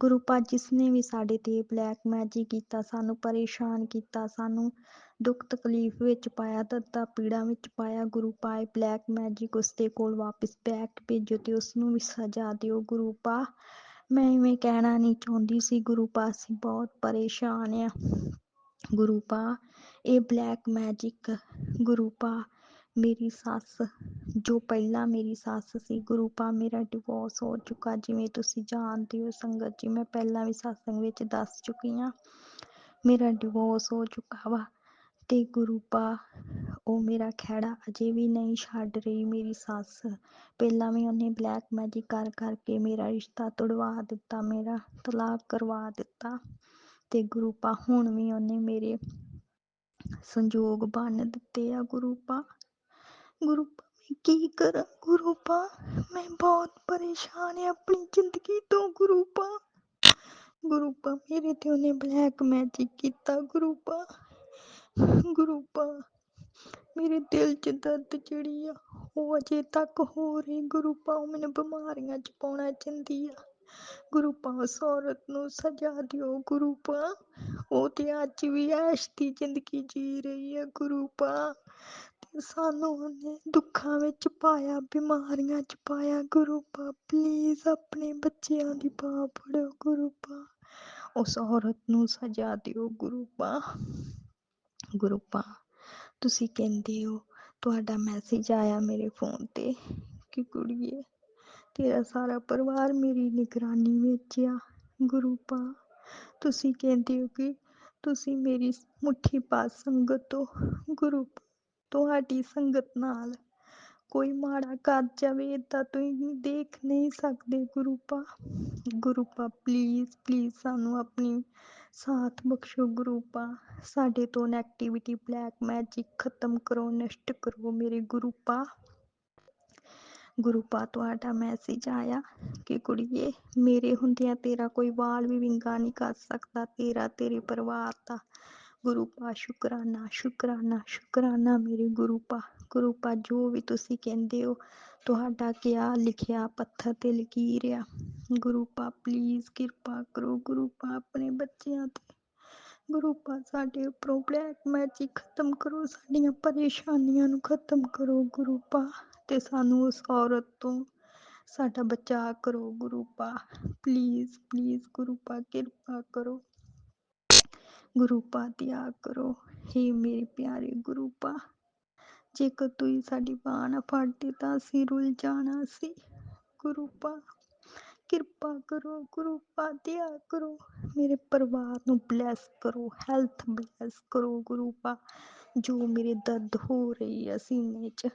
ਗੁਰੂ ਪਾ ਜਿਸਨੇ ਵੀ ਸਾਡੇ ਤੇ ਬਲੈਕ ਮੈਜਿਕ ਕੀਤਾ, ਸਾਨੂੰ ਪਰੇਸ਼ਾਨ ਕੀਤਾ, ਸਾਨੂੰ ਦੁੱਖ ਤਕਲੀਫ ਵਿੱਚ ਪਾਇਆ, ਦਰਦਾਂ ਪੀੜਾਂ ਵਿੱਚ ਪਾਇਆ, ਗੁਰੂ ਪਾਏ ਬਲੈਕ ਮੈਜਿਕ ਉਸ ਦੇ ਕੋਲ ਵਾਪਿਸ ਬੈਕ ਭੇਜੋ ਤੇ ਉਸ ਨੂੰ ਵੀ ਸਜ਼ਾ ਦਿਓ ਗੁਰੂ ਪਾ। ਮੈਂ ਇਵੇਂ ਕਹਿਣਾ ਨਹੀਂ ਚਾਹੁੰਦੀ ਸੀ ਗੁਰੂ ਪਾ, ਅਸੀਂ ਬਹੁਤ ਪਰੇਸ਼ਾਨ ਆ ਗੁਰੂ ਪਾ। ਇਹ ਬਲੈਕ ਮੈਜਿਕ ਗੁਰੂ ਪਾ, ਮੇਰੀ ਸੱਸ ਜੋ ਪਹਿਲਾਂ ਮੇਰੀ ਸੱਸ ਸੀ ਗੁਰੂ ਪਾ, ਮੇਰਾ ਡਿਵੋਰਸ ਹੋ ਚੁੱਕਾ ਜਿਵੇਂ ਤੁਸੀਂ ਜਾਣਦੇ ਹੋ ਸੰਗਤ ਜੀ, ਮੈਂ ਪਹਿਲਾਂ ਵੀ ਸਤਸੰਗ ਵਿੱਚ ਦੱਸ ਚੁੱਕੀ ਹਾਂ। ਮੇਰਾ ਡਿਵੋਰਸ ਹੋ ਚੁੱਕਾ ਵਾ ਤੇ ਗੁਰੂ ਪਾ ਉਹ ਮੇਰਾ ਖਹਿੜਾ ਅਜੇ ਵੀ ਨਹੀਂ ਛੱਡ ਰਹੀ ਮੇਰੀ ਸੱਸ। ਪਹਿਲਾਂ ਵੀ ਉਹਨੇ ਬਲੈਕ ਮੈਜਿਕ ਕਰ ਕਰਕੇ ਮੇਰਾ ਰਿਸ਼ਤਾ ਤੁੜਵਾ ਦਿੱਤਾ, ਮੇਰਾ ਤਲਾਕ ਕਰਵਾ ਦਿੱਤਾ ਤੇ ਗੁਰੂ ਪਾ ਹੁਣ ਵੀ ਉਹਨੇ ਮੇਰੇ ਸੰਜੋਗ ਬੰਨ ਦਿੱਤੇ ਆ ਗੁਰੂ ਪਾ। ਗੁਰੂ ਪਾ ਮੈਂ ਕੀ ਕਰਾਂ ਗੁਰੂ ਪਾ, ਮੈਂ ਬਹੁਤ ਪਰੇਸ਼ਾਨ ਹਾਂ ਆਪਣੀ ਜ਼ਿੰਦਗੀ ਤੋਂ ਗੁਰੂ ਪਾ। ਗੁਰੂ ਪਾ ਮੇਰੇ ਤੇ ਉਹਨੇ ਬਲੈਕ ਮੈਜਿਕ ਕੀਤਾ ਗੁਰੂ ਪਾ। ਗੁਰੂ ਪਾ ਮੇਰੇ ਦਿਲ 'ਚ ਦਰਦ ਜਿਹੜੀ ਆ ਉਹ ਅਜੇ ਤੱਕ ਹੋ ਰਹੀ ਗੁਰੂ ਪਾ, ਉਹ ਮੈਨੂੰ ਬਿਮਾਰੀਆਂ 'ਚ ਪਾਉਣਾ ਚਾਹੁੰਦੀ ਆ ਗੁਰੂ ਪਾ। ਉਸ ਔਰਤ ਨੂੰ ਸਜ਼ਾ ਦਿਓ ਗੁਰੂ ਪਾ, ਉਹ ਤੇ ਅੱਜ ਵੀ ਐਸ਼ ਦੀ ਜ਼ਿੰਦਗੀ ਜੀ ਰਹੀ ਹੈ ਗੁਰੂ ਪਾ ਤੇ ਸਾਨੂੰ ਉਹਨੇ ਦੁੱਖਾਂ ਵਿੱਚ ਪਾਇਆ, ਬਿਮਾਰੀਆਂ 'ਚ ਪਾਇਆ ਗੁਰੂ ਪਾ। ਪਲੀਜ਼ ਆਪਣੇ ਬੱਚਿਆਂ ਦੀ ਬਾਂਹ ਫੜੋ ਗੁਰੂ ਪਾ, ਉਸ ਔਰਤ ਨੂੰ ਸਜ਼ਾ ਦਿਓ ਗੁਰੂ ਪਾ। ਗੁਰੂ ਪਾ ਤੁਸੀਂ ਕਹਿੰਦੇ ਹੋ, ਤੁਹਾਡਾ ਮੈਸੇਜ ਆਇਆ ਮੇਰੇ ਫੋਨ ਤੇ ਕਿ ਕੁੜੀਏ ਤੇਰਾ ਸਾਰਾ ਪਰਿਵਾਰ ਮੇਰੀ ਨਿਗਰਾਨੀ ਵਿੱਚ ਆ ਗੁਰੂ ਪਾ। ਤੁਸੀਂ ਕਹਿੰਦੇ ਹੋ ਕਿ ਤੁਸੀਂ ਮੇਰੀ ਮੁੱਠੀ ਪਾ ਸੰਗਤ ਹੋ ਗੁਰੂ ਪਾ, ਤੁਹਾਡੀ ਸੰਗਤ ਨਾਲ ਕੋਈ ਮਾੜਾ ਕਰ ਜਾਵੇ ਤਾਂ ਤੁਸੀਂ ਦੇਖ ਨਹੀਂ ਸਕਦੇ ਗੁਰੂ ਪਾ। ਗੁਰੂ ਪਾ ਪਲੀਜ਼ ਪਲੀਜ਼ ਸਾਨੂੰ ਆਪਣੀ ਸਾਥ ਬਖਸ਼ੋ ਗੁਰੂ ਪਾ, ਸਾਡੇ ਤੋਂ ਨੈਗੇਟਿਵਿਟੀ ਬਲੈਕ ਮੈਜਿਕ ਖਤਮ ਕਰੋ, ਨਸ਼ਟ ਕਰੋ ਮੇਰੇ ਗੁਰੂ ਪਾ। ਗੁਰੂ ਪਾ ਤੁਹਾਡਾ ਮੈਸੇਜ ਆਇਆ ਕਿ ਕੁੜੀਏ ਮੇਰੇ ਹੁੰਦਿਆਂ ਤੇਰਾ ਕੋਈ ਵਾਲ ਵੀ ਵਿੰਗਾ ਨਹੀਂ ਕਰ ਸਕਦਾ, ਤੇਰਾ ਤੇਰੇ ਪਰਿਵਾਰ ਦਾ ਗੁਰੂ ਪਾ। ਸ਼ੁਕਰਾਨਾ ਸ਼ੁਕਰਾਨਾ ਸ਼ੁਕਰਾਨਾ ਮੇਰੇ ਗੁਰੂ ਪਾ। ਗੁਰੂ ਪਾ ਜੋ ਵੀ ਤੁਸੀਂ ਕਹਿੰਦੇ ਹੋ ਤੁਹਾਡਾ ਕਿਹਾ ਲਿਖਿਆ ਪੱਥਰ ਤੇ ਲਕੀਰ ਆ ਗੁਰੂ ਪਾ। ਪਲੀਜ਼ ਕਿਰਪਾ ਕਰੋ ਗੁਰੂ ਪਾ ਆਪਣੇ ਬੱਚਿਆਂ ਤੇ ਗੁਰੂ ਪਾ, ਸਾਡੇ ਉੱਪਰੋਂ ਬਲੈਕ ਮੈਜਿਕ ਖਤਮ ਕਰੋ, ਸਾਡੀਆਂ ਪਰੇਸ਼ਾਨੀਆਂ ਨੂੰ ਖਤਮ ਕਰੋ ਗੁਰੂ ਪਾ ਤੇ ਸਾਨੂੰ ਉਸ ਔਰਤ ਤੋਂ ਸਾਡਾ ਬਚਾਅ ਕਰੋ ਗੁਰੂ ਪਾ। ਪਲੀਜ਼ ਪਲੀਜ਼ ਗੁਰੂ ਪਾ ਕਿਰਪਾ ਕਰੋ ਗੁਰੂ ਪਾ, ਦਿਆ ਕਰੋ ਹੇ ਮੇਰੇ ਪਿਆਰੇ ਗੁਰੂ ਪਾ। ਜੇਕਰ ਤੁਸੀਂ ਸਾਡੀ ਬਾਂਹ ਨਾ ਫੜਦੇ ਤਾਂ ਅਸੀਂ ਰੁੱਲ ਜਾਣਾ ਸੀ ਗੁਰੂ ਪਾ। ਕਿਰਪਾ ਕਰੋ ਗੁਰੂ ਪਾ, ਦਿਆ ਕਰੋ ਮੇਰੇ ਪਰਿਵਾਰ ਨੂੰ ਬਲੈਸ ਕਰੋ, ਹੈਲਥ ਬਲੈਸ ਕਰੋ ਗੁਰੂ ਪਾ। ਜੋ ਮੇਰੇ ਦਰਦ ਹੋ ਰਹੀ ਆ ਸੀਨੇ 'ਚ,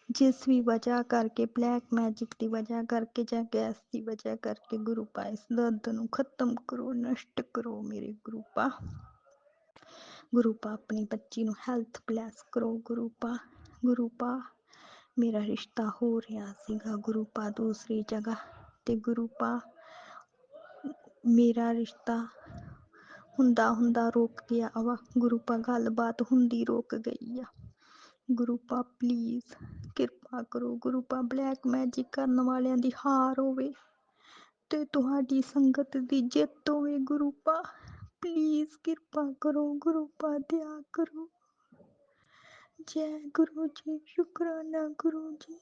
ਜਿਸ ਵੀ ਵਜ੍ਹਾ ਕਰਕੇ ਬਲੈਕ ਮੈਜਿਕ ਦੀ ਵਜ੍ਹਾ ਕਰਕੇ ਜਾਂ ਗੈਸ ਦੀ ਵਜ੍ਹਾ ਕਰਕੇ ਗੁਰੂ ਪਾ, ਇਸ ਦਰਦ ਨੂੰ ਖਤਮ ਕਰੋ, ਨਸ਼ਟ ਕਰੋ ਮੇਰੇ ਗੁਰੂ ਪਾ। ਗੁਰੂ ਪਾ ਆਪਣੀ ਬੱਚੀ ਨੂੰ ਹੈਲਥ ਬਲੈਸ ਕਰੋ ਗੁਰੂ ਪਾ। ਗੁਰੂ ਪਾ ਮੇਰਾ ਰਿਸ਼ਤਾ ਹੋ ਰਿਹਾ ਸੀਗਾ ਗੁਰੂ ਪਾ ਦੂਸਰੀ ਜਗ੍ਹਾ ਤੇ ਗੁਰੂ ਪਾ ਮੇਰਾ ਰਿਸ਼ਤਾ ਹੁੰਦਾ ਰੁਕ ਗਿਆ ਵਾ ਗੁਰੂ ਪਾ, ਗੱਲਬਾਤ ਹੁੰਦੀ ਰੁਕ ਗਈ ਆ ਗੁਰੂ ਪਾ। ਪਲੀਜ਼ ਕਿਰਪਾ ਕਰੋ ਗੁਰੂ ਪਾ, ਬਲੈਕ ਮੈਜਿਕ ਕਰਨ ਵਾਲਿਆਂ ਦੀ ਹਾਰ ਹੋਵੇ ਤੇ ਤੁਹਾਡੀ ਸੰਗਤ ਦੀ ਜਿੱਤ ਹੋਵੇ ਗੁਰੂ ਪਾ। ਪਲੀਜ਼ ਕਿਰਪਾ ਕਰੋ ਗੁਰੂ ਪਾ, ਦਿਆ ਕਰੋ। ਜੈ ਗੁਰੂ ਜੀ, ਸ਼ੁਕਰਾਨਾ ਗੁਰੂ ਜੀ।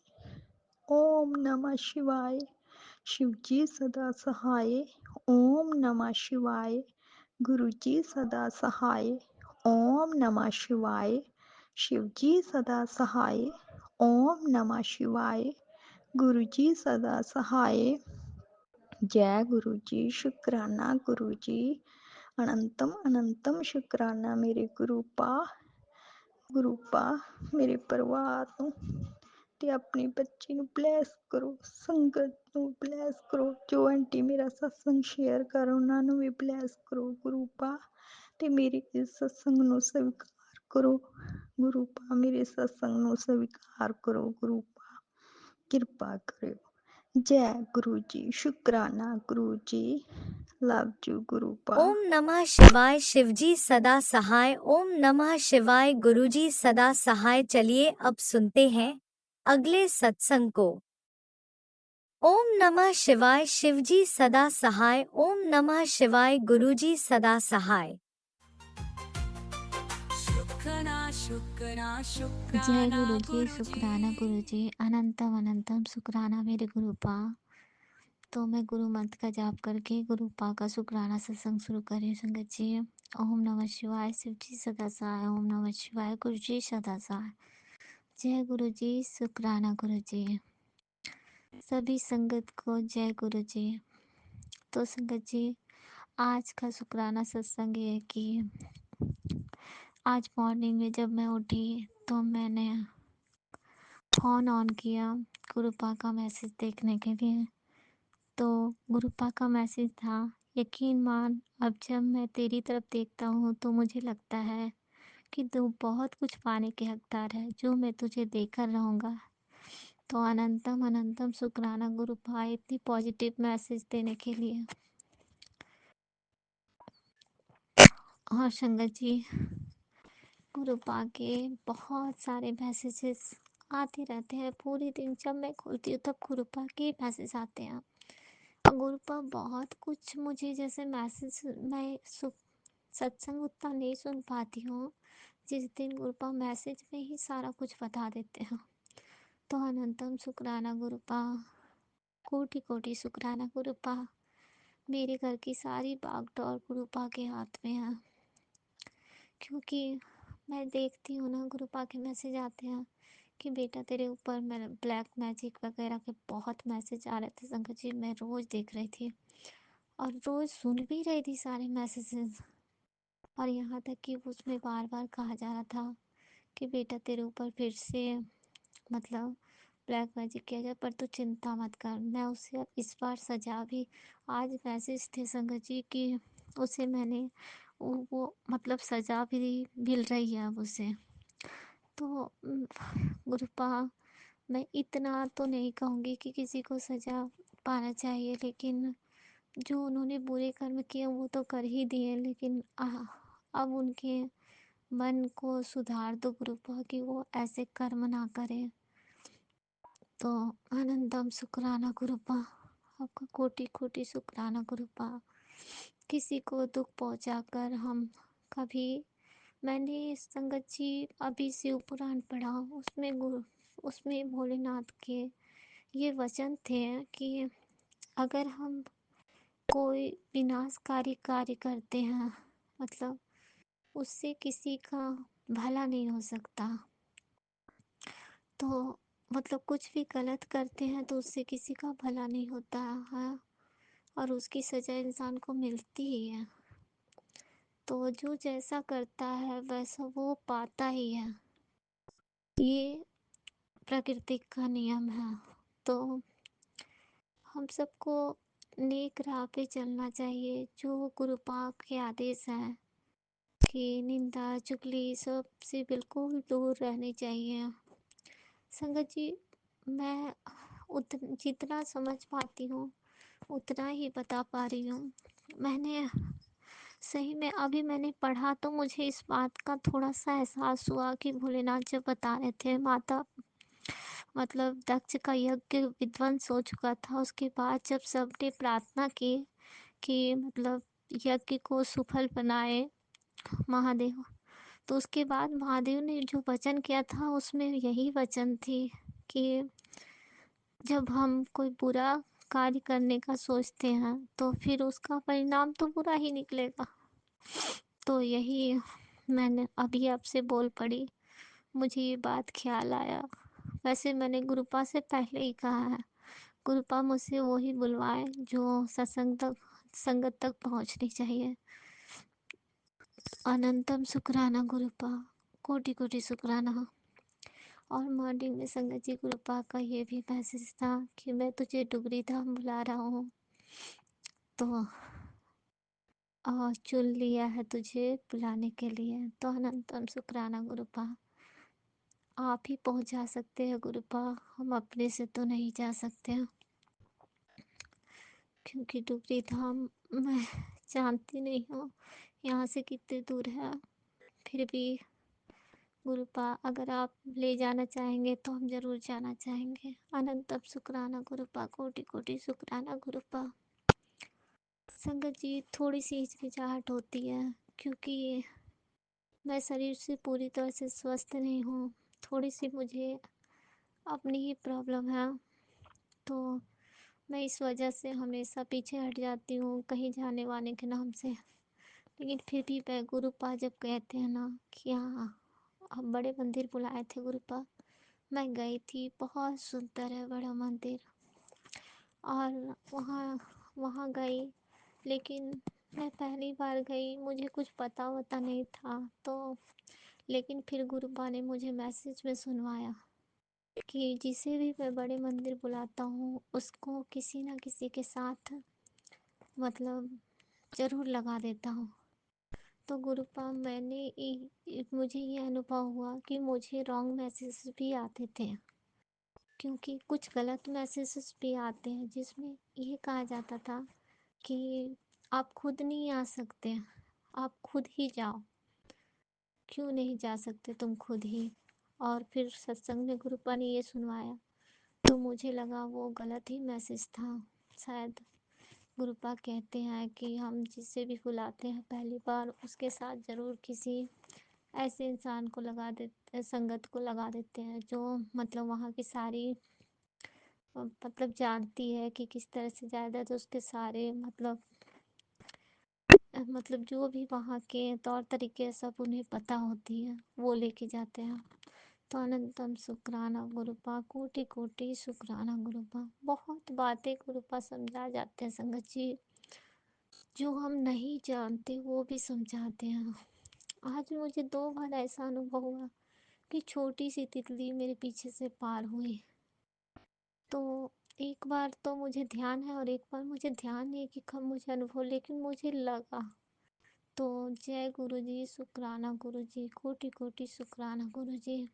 ਓਮ ਨਮः शिवाय, शिव जी सदा सहाय। ओम नमः शिवाय, गुरु जी सदा सहाय। ओम नमः शिवाय, शिव जी सदा सहाय। ओम नमः शिवाय, गुरु जी सदा सहाय। जय गुरु जी, शुकराना गुरु जी। अनंतम अनंतम शुकराना मेरे गुरु पा। गुरु पा मेरे परिवार ਨੂੰ ਤੇ ਆਪਣੀ ਬੱਚੀ ਨੂੰ ਬਲੈਸ ਕਰੋ, ਸੰਗਤ ਨੂੰ ਬਲੈਸ ਕਰੋ, ਜੋ ਆਂਟੀ ਮੇਰਾ ਸਤਸੰਗ ਸ਼ੇਅਰ ਕਰ ਉਹਨਾਂ ਨੂੰ ਵੀ ਬਲੈਸ ਕਰੋ ਗੁਰੂ ਪਾ ਤੇ ਮੇਰੇ ਇਸ ਸਤਸੰਗ ਨੂੰ ਸਵੀਕਾਰ ਕਰੋ ਗੁਰੂ ਪਾ। ਮੇਰੇ ਸਤਸੰਗ ਨੂੰ ਸਵੀਕਾਰ ਕਰੋ ਗੁਰੂ ਪਾ, ਕਿਰਪਾ ਕਰਿਓ। ਜੈ ਗੁਰੂ ਜੀ, शुकराना गुरु जी, लव यू गुरु पा। ओम नमः शिवाय, शिवजी सदा सहाय। ओम नमः शिवाय, गुरुजी सदा सहाय। चलिए अब सुनते हैं अगले सत्संग को। ओम नमः शिवाय शिवजी सदा सहाय। ओम नमः शिवाय गुरुजी सदा सहाय। शुक्राना शुक्राना जय शुक्राना गुरुजी शुक्राना गुरुजी अनंतम अनंतम शुक्राना मेरे गुरुपा। तो मैं गुरु मंत्र का जाप करके गुरुपा का शुक्राना सत्संग शुरू करें संगत जी। ओम नमः शिवाय शिवजी सदा सहाय। ओम नमः शिवाय गुरुजी सदा सहाय। जय गुरुजी शुक्राना गुरुजी। सभी संगत को जय गुरुजी। तो संगत जी आज का शुक्राना सत्संग ये है कि आज मॉर्निंग में जब मैं उठी तो मैंने फ़ोन ऑन किया गुरुपा का मैसेज देखने के लिए। तो गुरुपा का मैसेज था, यकीन मान अब जब मैं तेरी तरफ देखता हूँ तो मुझे लगता है कि तू बहुत कुछ पाने के हकदार है, जो मैं तुझे देकर रहूँगा। तो अनंतम अनंतम शुक्राना गुरुपा इतनी पॉजिटिव मैसेज देने के लिए। और संगत जी गुरुपा के बहुत सारे मैसेजेस आते रहते हैं पूरे दिन। जब मैं खोलती हूँ तब गुरुपा के मैसेज आते हैं। गुरुपा बहुत कुछ मुझे जैसे मैसेज मैं सत्संग उतना नहीं सुन पाती हूँ, जिस दिन गुरुपा मैसेज में ही सारा कुछ बता देते हैं। तो अनंतम शुक्राना गुरुपा, कोटि कोटि शुक्राना गुरुपा। मेरे घर की सारी भागदौड़ गुरुपा के हाथ में है, क्योंकि मैं देखती हूँ ना गुरुपा के मैसेज आते हैं कि बेटा तेरे ऊपर मेरा ब्लैक मैजिक वगैरह के बहुत मैसेज आ रहे थे संगत जी। मैं रोज़ देख रही थी और रोज़ सुन भी रही थी सारे मैसेजेस। और यहाँ तक कि उसमें बार बार कहा जा रहा था कि बेटा तेरे ऊपर फिर से मतलब ब्लैक मैजिक किया जाए, पर तू चिंता मत कर, मैं उसे इस बार सजा भी। आज मैसेज थे संगत जी कि उसे मैंने वो मतलब सजा भी मिल रही है अब उसे। तो गुरुपा मैं इतना तो नहीं कहूँगी कि किसी को सजा पाना चाहिए, लेकिन जो उन्होंने बुरे कर्म किए वो तो कर ही दिए, लेकिन अब उनके मन को सुधार दो गुरुपा कि वो ऐसे कर्म ना करें। तो अनंतम शुक्राना गुरुपा, आपका कोटि कोटि शुक्राना गुरुपा। किसी को दुख पहुंचाकर हम कभी, मैंने संगत जी अभी शिव पुराण पढ़ा, उसमें भोलेनाथ के ये वचन थे कि अगर हम कोई विनाशकारी कार्य करते हैं मतलब उससे किसी का भला नहीं हो सकता। तो मतलब कुछ भी गलत करते हैं तो उससे किसी का भला नहीं होता है और उसकी सज़ा इंसान को मिलती ही है। तो जो जैसा करता है वैसा वो पाता ही है, ये प्रकृति का नियम है। तो हम सबको नेक राह पे चलना चाहिए, जो गुरुपा के आदेश हैं कि निंदा चुगली सब से बिल्कुल दूर रहनी चाहिए। संगत जी मैं जितना समझ पाती हूँ उतना ही बता पा रही हूँ। मैंने सही में अभी मैंने पढ़ा तो मुझे इस बात का थोड़ा सा एहसास हुआ कि भोलेनाथ जब बता रहे थे माता मतलब दक्ष का यज्ञ विध्वंस हो चुका था, उसके बाद जब सबने प्रार्थना की कि मतलब यज्ञ को सुफल बनाए महादेव, तो उसके बाद महादेव ने जो वचन किया था उसमें यही वचन थी कि जब हम कोई बुरा कार्य करने का सोचते हैं तो फिर उसका परिणाम तो बुरा ही निकलेगा। तो यही मैंने अभी आपसे बोल पड़ी, मुझे ये बात ख्याल आया। वैसे मैंने गुरुपा से पहले ही कहा है, गुरुपा मुझसे वही बुलवाए जो संगत तक पहुंचनी चाहिए। अनंतम शुक्राना गुरुपा, कोटि कोटि शुक्राना। और मॉर्निंग में संगत जी गुरुपा का ये भी मैसेज था कि मैं तुझे डुगरी धाम बुला रहा हूँ, तो चुन लिया है तुझे बुलाने के लिए। तो अनंतम शुक्राना गुरुपा, आप ही पहुँचा सकते हैं गुरुपा, हम अपने से तो नहीं जा सकते हैं, क्योंकि डुगरी धाम मैं जानती नहीं हूँ यहाँ से कितने दूर है। फिर भी गुरुपा अगर आप ले जाना चाहेंगे तो हम ज़रूर जाना चाहेंगे। अनंतम शुक्राना गुरुपा, कोटि कोटि शुक्राना गुरुपा। संगत जी, थोड़ी सी हिचकिचाहट होती है क्योंकि मैं शरीर से पूरी तरह से स्वस्थ नहीं हूँ। थोड़ी सी मुझे अपनी ही प्रॉब्लम है, तो मैं इस वजह से हमेशा पीछे हट जाती हूँ कहीं जाने वाने के नाम से। लेकिन फिर भी मैं गुरुपा जब कहते हैं ना कि हाँ हम बड़े मंदिर बुलाए थे गुरुपा, मैं गई थी। बहुत सुंदर है बड़ा मंदिर, और वहाँ वहाँ गई, लेकिन मैं पहली बार गई, मुझे कुछ पता वता नहीं था। तो लेकिन फिर गुरुपा ने मुझे मैसेज में सुनवाया कि जिसे भी मैं बड़े मंदिर बुलाता हूँ उसको किसी ना किसी के साथ मतलब ज़रूर लगा देता हूँ। तो गुरुपा मुझे ये अनुभव हुआ कि मुझे रॉन्ग मैसेज भी आते थे, क्योंकि कुछ गलत मैसेजेस भी आते हैं जिसमें ये कहा जाता था कि आप खुद नहीं आ सकते, आप खुद ही जाओ। क्यों नहीं जा सकते तुम खुद ही? और फिर सत्संग में गुरुपा ने ये सुनवाया तो मुझे लगा वो गलत ही मैसेज था। शायद गुरुपा कहते हैं कि हम जिसे भी बुलाते हैं पहली बार उसके साथ ज़रूर किसी ऐसे इंसान को लगा देते, संगत को लगा देते हैं जो मतलब वहाँ की सारी मतलब जानती है कि किस तरह से ज़्यादा, तो उसके सारे मतलब जो भी वहाँ के तौर तरीके सब उन्हें पता होती है, वो लेके जाते हैं। तो अनंतम शुक्राना गुरुपा, कोटि कोटि शुक्राना गुरुपा। बहुत बातें गुरुपा समझा जाते हैं संगत जी, जो हम नहीं जानते वो भी समझाते हैं। आज मुझे 2 बार ऐसा अनुभव हुआ कि छोटी सी तितली मेरे पीछे से पार हुई। तो एक बार तो मुझे ध्यान है और एक बार मुझे ध्यान नहीं कि कब मुझे अनुभव, लेकिन मुझे लगा। तो जय गुरु जी, शुक्राना गुरु जी, कोटि कोटि शुक्राना गुरु जी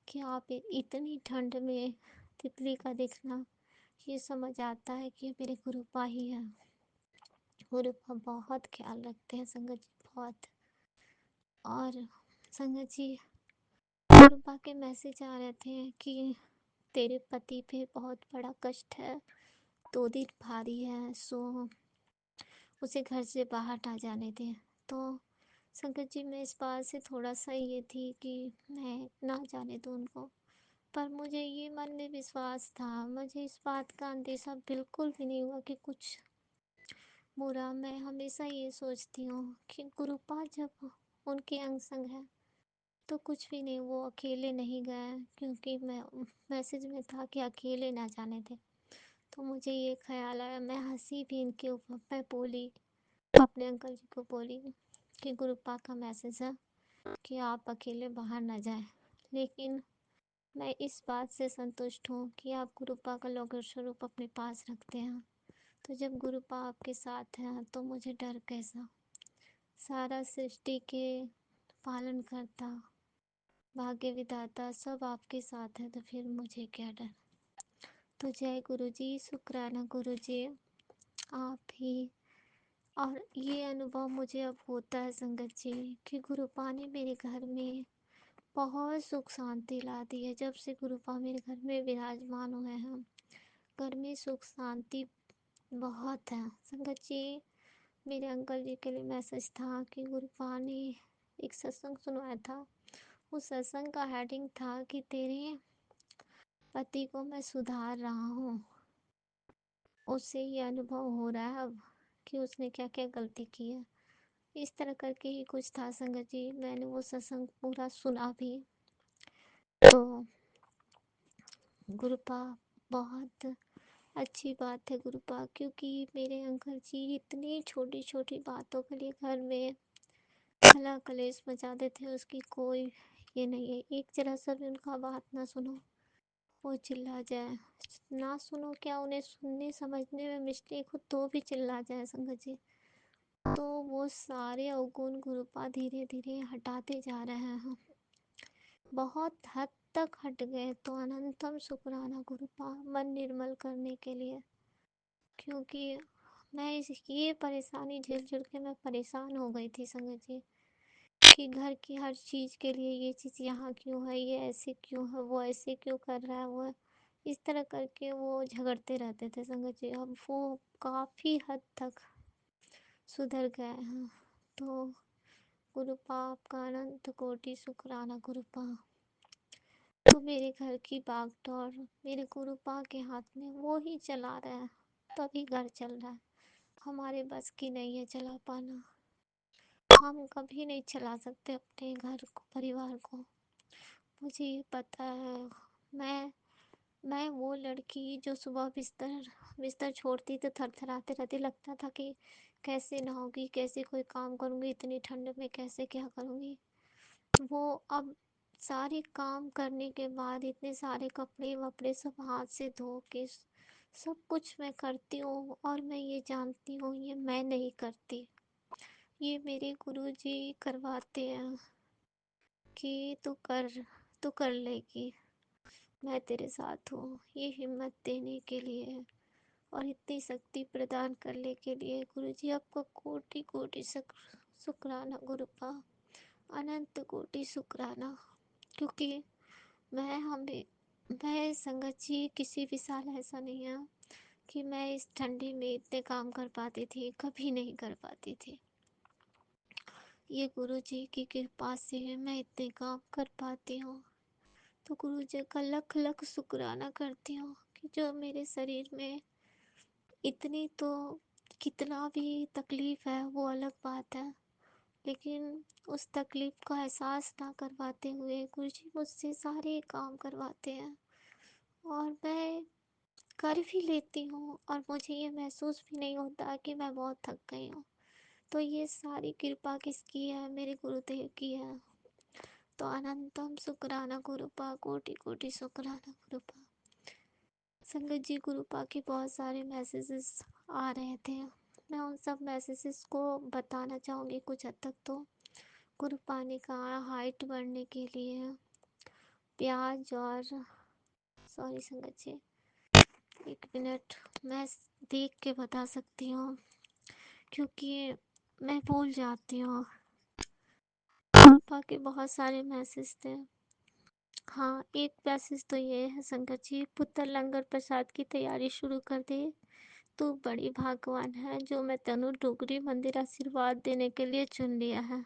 कि आप इतनी ठंड में तितली का देखना, ये समझ आता है कि मेरे गुरुपा ही है। गुरुपा बहुत ख्याल रखते हैं संगत जी, बहुत। और संगत जी, गुरुपा के मैसेज आ रहे थे कि तेरे पति पे बहुत बड़ा कष्ट है, 2 दिन भारी है, सो उसे घर से बाहर ना जाने दें। तो संगत जी, मैं इस बात से थोड़ा सा ये थी कि मैं ना जाने दूँ उनको, पर मुझे ये मन में विश्वास था, मुझे इस बात का अंदेशा बिल्कुल भी नहीं हुआ कि कुछ बुरा। मैं हमेशा ये सोचती हूँ कि गुरुपा जब उनके अंग संग है तो कुछ भी नहीं, वो अकेले नहीं गए, क्योंकि मैं मैसेज में था कि अकेले ना जाने दें। तो मुझे ये ख्याल आया, मैं हंसी भी इनके ऊपर, मैं बोली अपने अंकल जी को बोली कि गुरुपा का मैसेज है कि आप अकेले बाहर ना जाएं। लेकिन मैं इस बात से संतुष्ट हूँ कि आप गुरुपा का लौकिक स्वरूप अपने पास रखते हैं। तो जब गुरुपा आपके साथ हैं तो मुझे डर कैसा? सारा सृष्टि के पालन करता, भाग्य विधाता सब आपके साथ है, तो फिर मुझे क्या डर? तो जय गुरु जी, शुक्राना गुरु जी, आप ही। और ये अनुभव मुझे अब होता है संगत जी कि गुरुपा ने मेरे घर में बहुत सुख शांति ला दी है। जब से गुरुपा मेरे घर में विराजमान हुए हैं, घर में सुख शांति बहुत है संगत जी। मेरे अंकल जी के लिए मैसेज था कि गुरुपा ने एक सत्संग सुनवाया था। उस सत्संग का हेडिंग था कि तेरे पति को मैं सुधार रहा हूँ। उससे ये अनुभव हो रहा है अब कि उसने क्या क्या गलती की है। इस तरह करके ही कुछ था संगत जी। मैंने वो सत्संग पूरा सुना भी। तो गुरुपा बहुत अच्छी बात है गुरुपा, क्योंकि मेरे अंकल जी इतनी छोटी छोटी बातों के लिए घर में कला कलेश मचा देते हैं, उसकी कोई ये नहीं है। एक जरा सा भी उनका बात ना सुनो वो चिल्ला जाए, ना सुनो क्या, उन्हें सुनने समझने में मिस्टेक हो तो भी चिल्ला जाए संगत जी। तो वो सारे अवगुण गुरुपा धीरे धीरे हटाते जा रहे हैं, बहुत हद तक हट गए। तो अनंतम शुक्राना गुरुपा, मन निर्मल करने के लिए। क्योंकि मैं ये परेशानी झेल झेल के मैं परेशान हो गई थी संगत जी कि घर की हर चीज़ के लिए ये चीज़ यहाँ क्यों है, ये ऐसे क्यों है, वो ऐसे क्यों कर रहा है, वो इस तरह करके वो झगड़ते रहते थे संगत जी। अब वो काफ़ी हद तक सुधर गए हैं। तो गुरुपा आपका अनंत कोटि शुक्राना गुरुपा। तो मेरे घर की भागदौड़ मेरे गुरुपा के हाथ में, वो ही चला रहा है, तभी घर चल रहा है। हमारे बस की नहीं है चला पाना। हम कभी नहीं चला सकते अपने घर को, परिवार को। मुझे ये पता है। मैं वो लड़की जो सुबह बिस्तर बिस्तर छोड़ती तो थरथराते रहती, लगता था कि कैसे नहाऊंगी, कैसे कोई काम करूंगी, इतनी ठंड में कैसे क्या करूंगी। वो अब सारे काम करने के बाद इतने सारे कपड़े वपड़े सब हाथ से धो के सब कुछ मैं करती हूँ, और मैं ये जानती हूँ ये मैं नहीं करती, ये मेरे गुरुजी करवाते हैं कि तू कर लेगी, मैं तेरे साथ हूँ। ये हिम्मत देने के लिए और इतनी शक्ति प्रदान करने के लिए गुरुजी आपको कोटि कोटि शुक्राना गुरुपा, अनंत कोटि शुक्राना। क्योंकि मैं संगत जी किसी भी साल ऐसा नहीं है कि मैं इस ठंडी में इतने काम कर पाती थी, कभी नहीं कर पाती थी। ये गुरुजी की कृपा से मैं इतने काम कर पाती हूँ। तो गुरुजी का लख लख शुक्राना करती हूँ कि जो मेरे शरीर में इतनी तो कितना भी तकलीफ़ है वो अलग बात है, लेकिन उस तकलीफ़ का एहसास ना करवाते हुए गुरुजी मुझसे सारे काम करवाते हैं, और मैं कर भी लेती हूँ, और मुझे ये महसूस भी नहीं होता कि मैं बहुत थक गई हूँ। तो ये सारी कृपा किसकी है? मेरे गुरुदेव की है। तो अनंतम शुक्राना गुरुपा, कोटि कोटि शुक्राना गुरुपा। संगत जी, गुरुपा के बहुत सारे मैसेजेस आ रहे थे, मैं उन सब मैसेजेस को बताना चाहूँगी कुछ हद तक। तो गुरुपा ने कहा हाइट बढ़ने के लिए प्याज और सॉरी संगत जी, एक मिनट, मैं देख के बता सकती हूँ क्योंकि मैं भूल जाती हूँ। गुरुपा के बहुत सारे मैसेज थे। हाँ, एक मैसेज तो ये है संगत जी, पुत्र लंगर प्रसाद की तैयारी शुरू कर दे। तू बड़ी भाग्यवान है जो मैं तनु डोगरी मंदिर आशीर्वाद देने के लिए चुन लिया है।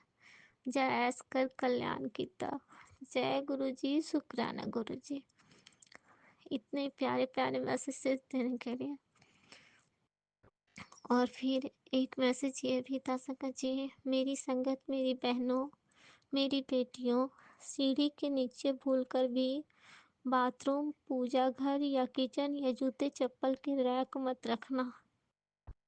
जय ऐस कर कल्याण कीता। जय गुरु जी, शुक्राना गुरु जी, इतने प्यारे प्यारे मैसेजेस देने के लिए। और फिर एक मैसेज ये भी था संगत जी, मेरी संगत, मेरी बहनों, मेरी बेटियों, सीढ़ी के नीचे भूलकर भी बाथरूम, पूजा घर या किचन या जूते चप्पल के रैक मत रखना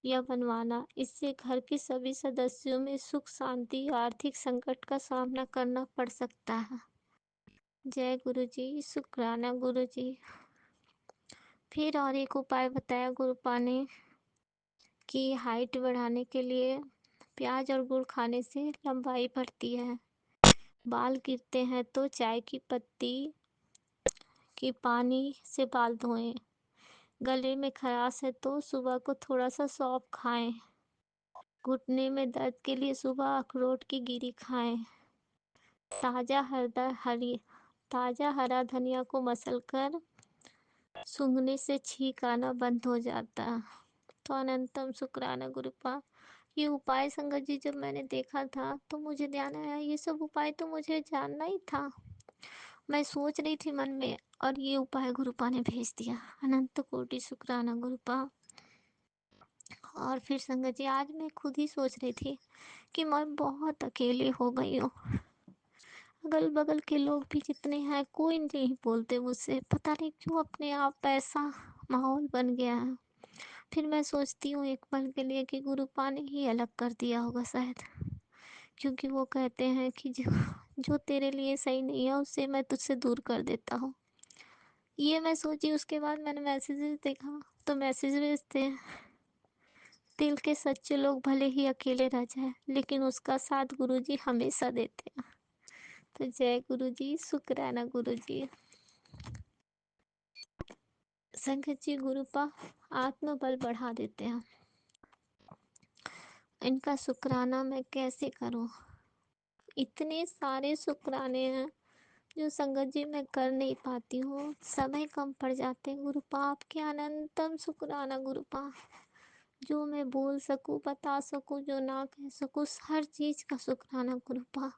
या बनवाना। इससे घर के सभी सदस्यों में सुख शांति, आर्थिक संकट का सामना करना पड़ सकता है। जय गुरु जी, शुक्राना गुरु जी। फिर और एक उपाय बताया गुरुपा ने कि हाइट बढ़ाने के लिए प्याज और गुड़ खाने से लंबाई बढ़ती है। बाल गिरते हैं तो चाय की पत्ती की पानी से बाल धोएं। गले में खराश है तो सुबह को थोड़ा सा सौंफ खाएं। घुटने में दर्द के लिए सुबह अखरोट की गिरी खाएं। ताज़ा हरा धनिया को मसलकर सूंघने से छींक आना बंद हो जाता है। तो अनंतम शुक्राना गुरुपा। ये उपाय संगत जी जब मैंने देखा था तो मुझे ध्यान आया, ये सब उपाय तो मुझे जानना ही था। मैं सोच रही थी मन में, और ये उपाय गुरुपा ने भेज दिया। अनंत कोटि शुक्राना गुरुपा। और फिर संगत जी, आज मैं खुद ही सोच रही थी कि मैं बहुत अकेले हो गई हूँ। अगल बगल के लोग भी जितने हैं कोई नहीं बोलते मुझसे, पता नहीं क्यों अपने आप ऐसा माहौल बन गया है। फिर मैं सोचती हूँ एक पल के लिए कि गुरुपा ने ही अलग कर दिया होगा शायद, क्योंकि वो कहते हैं कि जो तेरे लिए सही नहीं है उससे मैं तुझसे दूर कर देता हूँ। ये मैं सोची, उसके बाद मैंने मैसेजेस देखा तो मैसेज भेजते हैं, दिल के सच्चे लोग भले ही अकेले रह जाए लेकिन उसका साथ गुरुजी हमेशा देते हैं। तो जय गुरुजी, शुक्राना गुरुजी। संगत जी, गुरुपा आत्मबल बढ़ा देते हैं। इनका शुक्राना मैं कैसे करूं? इतने सारे शुक्राने हैं जो संगत जी मैं कर नहीं पाती हूँ, समय कम पड़ जाते हैं। गुरुपा आपके अनंतम शुक्राना गुरुपा, जो मैं बोल सकूँ, बता सकूँ, जो ना कह सकूँ, हर चीज़ का शुक्राना गुरुपा,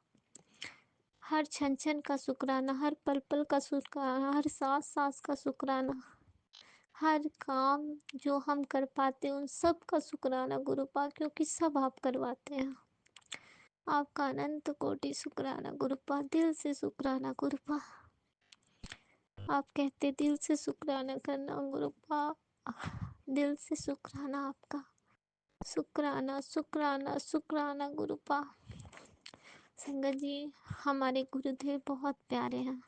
हर क्षण क्षण का शुक्राना, हर पल पल का शुक्राना, हर सांस सांस का शुक्राना, हर काम जो हम कर पाते हैं उन सब का शुक्राना गुरुपा, क्योंकि सब आप करवाते हैं। आपका अनंत कोटि शुक्राना गुरुपा, दिल से शुक्राना गुरुपा। आप कहते दिल से शुक्राना करना गुरुपा, दिल से शुक्राना आपका, शुक्राना शुक्राना शुक्राना गुरुपा। संगत जी, हमारे गुरुदेव बहुत प्यारे हैं,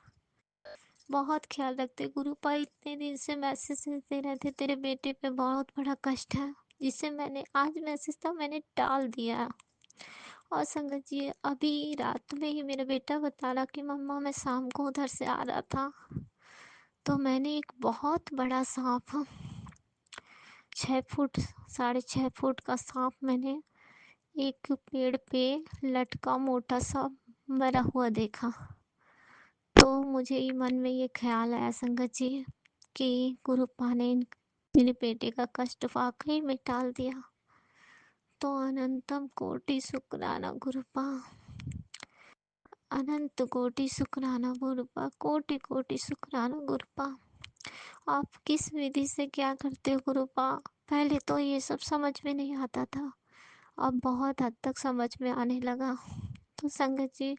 बहुत ख्याल रखते। गुरुपा इतने दिन से मैसेज देते रहते, तेरे बेटे पे बहुत बड़ा कष्ट है, जिसे मैंने आज मैसेज था मैंने टाल दिया। और संगत जी, अभी रात में ही मेरा बेटा बता रहा कि मम्मा मैं शाम को उधर से आ रहा था तो मैंने एक बहुत बड़ा सांप, 6 फुट 6.5 फुट का सांप मैंने एक पेड़ पे लटका मोटा सा मरा हुआ देखा। तो मुझे ही मन में ये ख्याल आया संगत जी कि गुरुपा ने मेरे बेटे का कष्ट वाकई में टाल दिया। तो अनंतम कोटि शुक्राना गुरुपा, अनंत कोटि शुक्राना गुरुपा, कोटि कोटि शुक्राना गुरुपा। आप किस विधि से क्या करते हो गुरुपा? पहले तो ये सब समझ में नहीं आता था, अब बहुत हद तक समझ में आने लगा। तो संगत जी,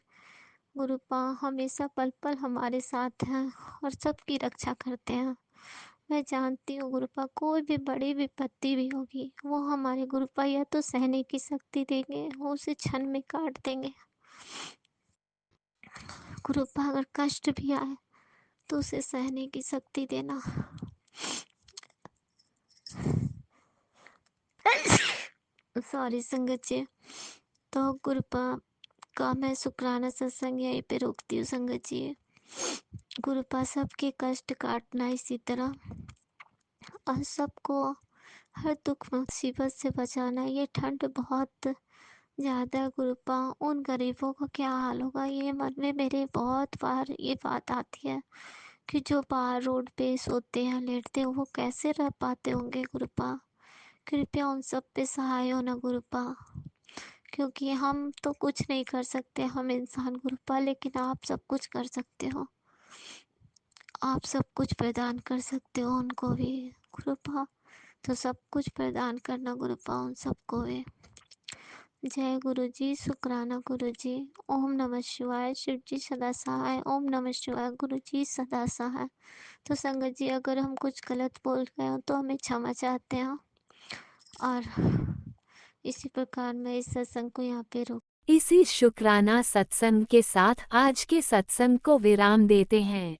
गुरुपा हमेशा पल पल हमारे साथ हैं और सबकी रक्षा करते हैं। मैं जानती हूँ गुरुपा, कोई भी बड़ी विपत्ति भी होगी वो हमारे गुरुपा या तो सहने की शक्ति देंगे, वो उसे क्षण में काट देंगे। गुरुपा अगर कष्ट भी आए तो उसे सहने की शक्ति देना। सॉरी संगत जी। तो गुरुपा का मैं शुक्राना सत्संग यहीं पे रोकती हूँ संगत जी। गुरुपा सबके कष्ट काटना इसी तरह, और सबको हर दुख मुसीबत से बचाना। ये ठंड बहुत ज़्यादा गुरुपा, उन गरीबों का क्या हाल होगा, ये मन में मेरे बहुत बार ये बात आती है कि जो बाहर रोड पे सोते हैं, लेटते हैं, वो कैसे रह पाते होंगे गुरुपा। कृपया उन सब पे सहाय होना गुरुपा, क्योंकि हम तो कुछ नहीं कर सकते, हम इंसान गुरुपा, लेकिन आप सब कुछ कर सकते हो, आप सब कुछ प्रदान कर सकते हो उनको भी गुरुपा। तो सब कुछ प्रदान करना गुरुपा उन सबको भी। जय गुरु जी, शुक्राना गुरु जी। ओम नमः शिवाय, शिव जी सदा सहाय। ओम नमः शिवाय, गुरु जी सदा सहाय। तो संगत जी, अगर हम कुछ गलत बोल गए हो तो हमें क्षमा चाहते हैं, और इसी प्रकार मैं इस सत्संग को यहाँ पे रोक। इसी शुक्राना सत्संग के साथ आज के सत्संग को विराम देते हैं।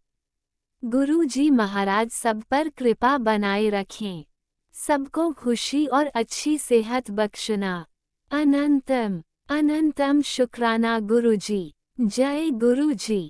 गुरु जी महाराज सब पर कृपा बनाए रखें, सबको खुशी और अच्छी सेहत बख्शना। अनंतम अनंतम शुक्राना गुरु जी। जय गुरु जी।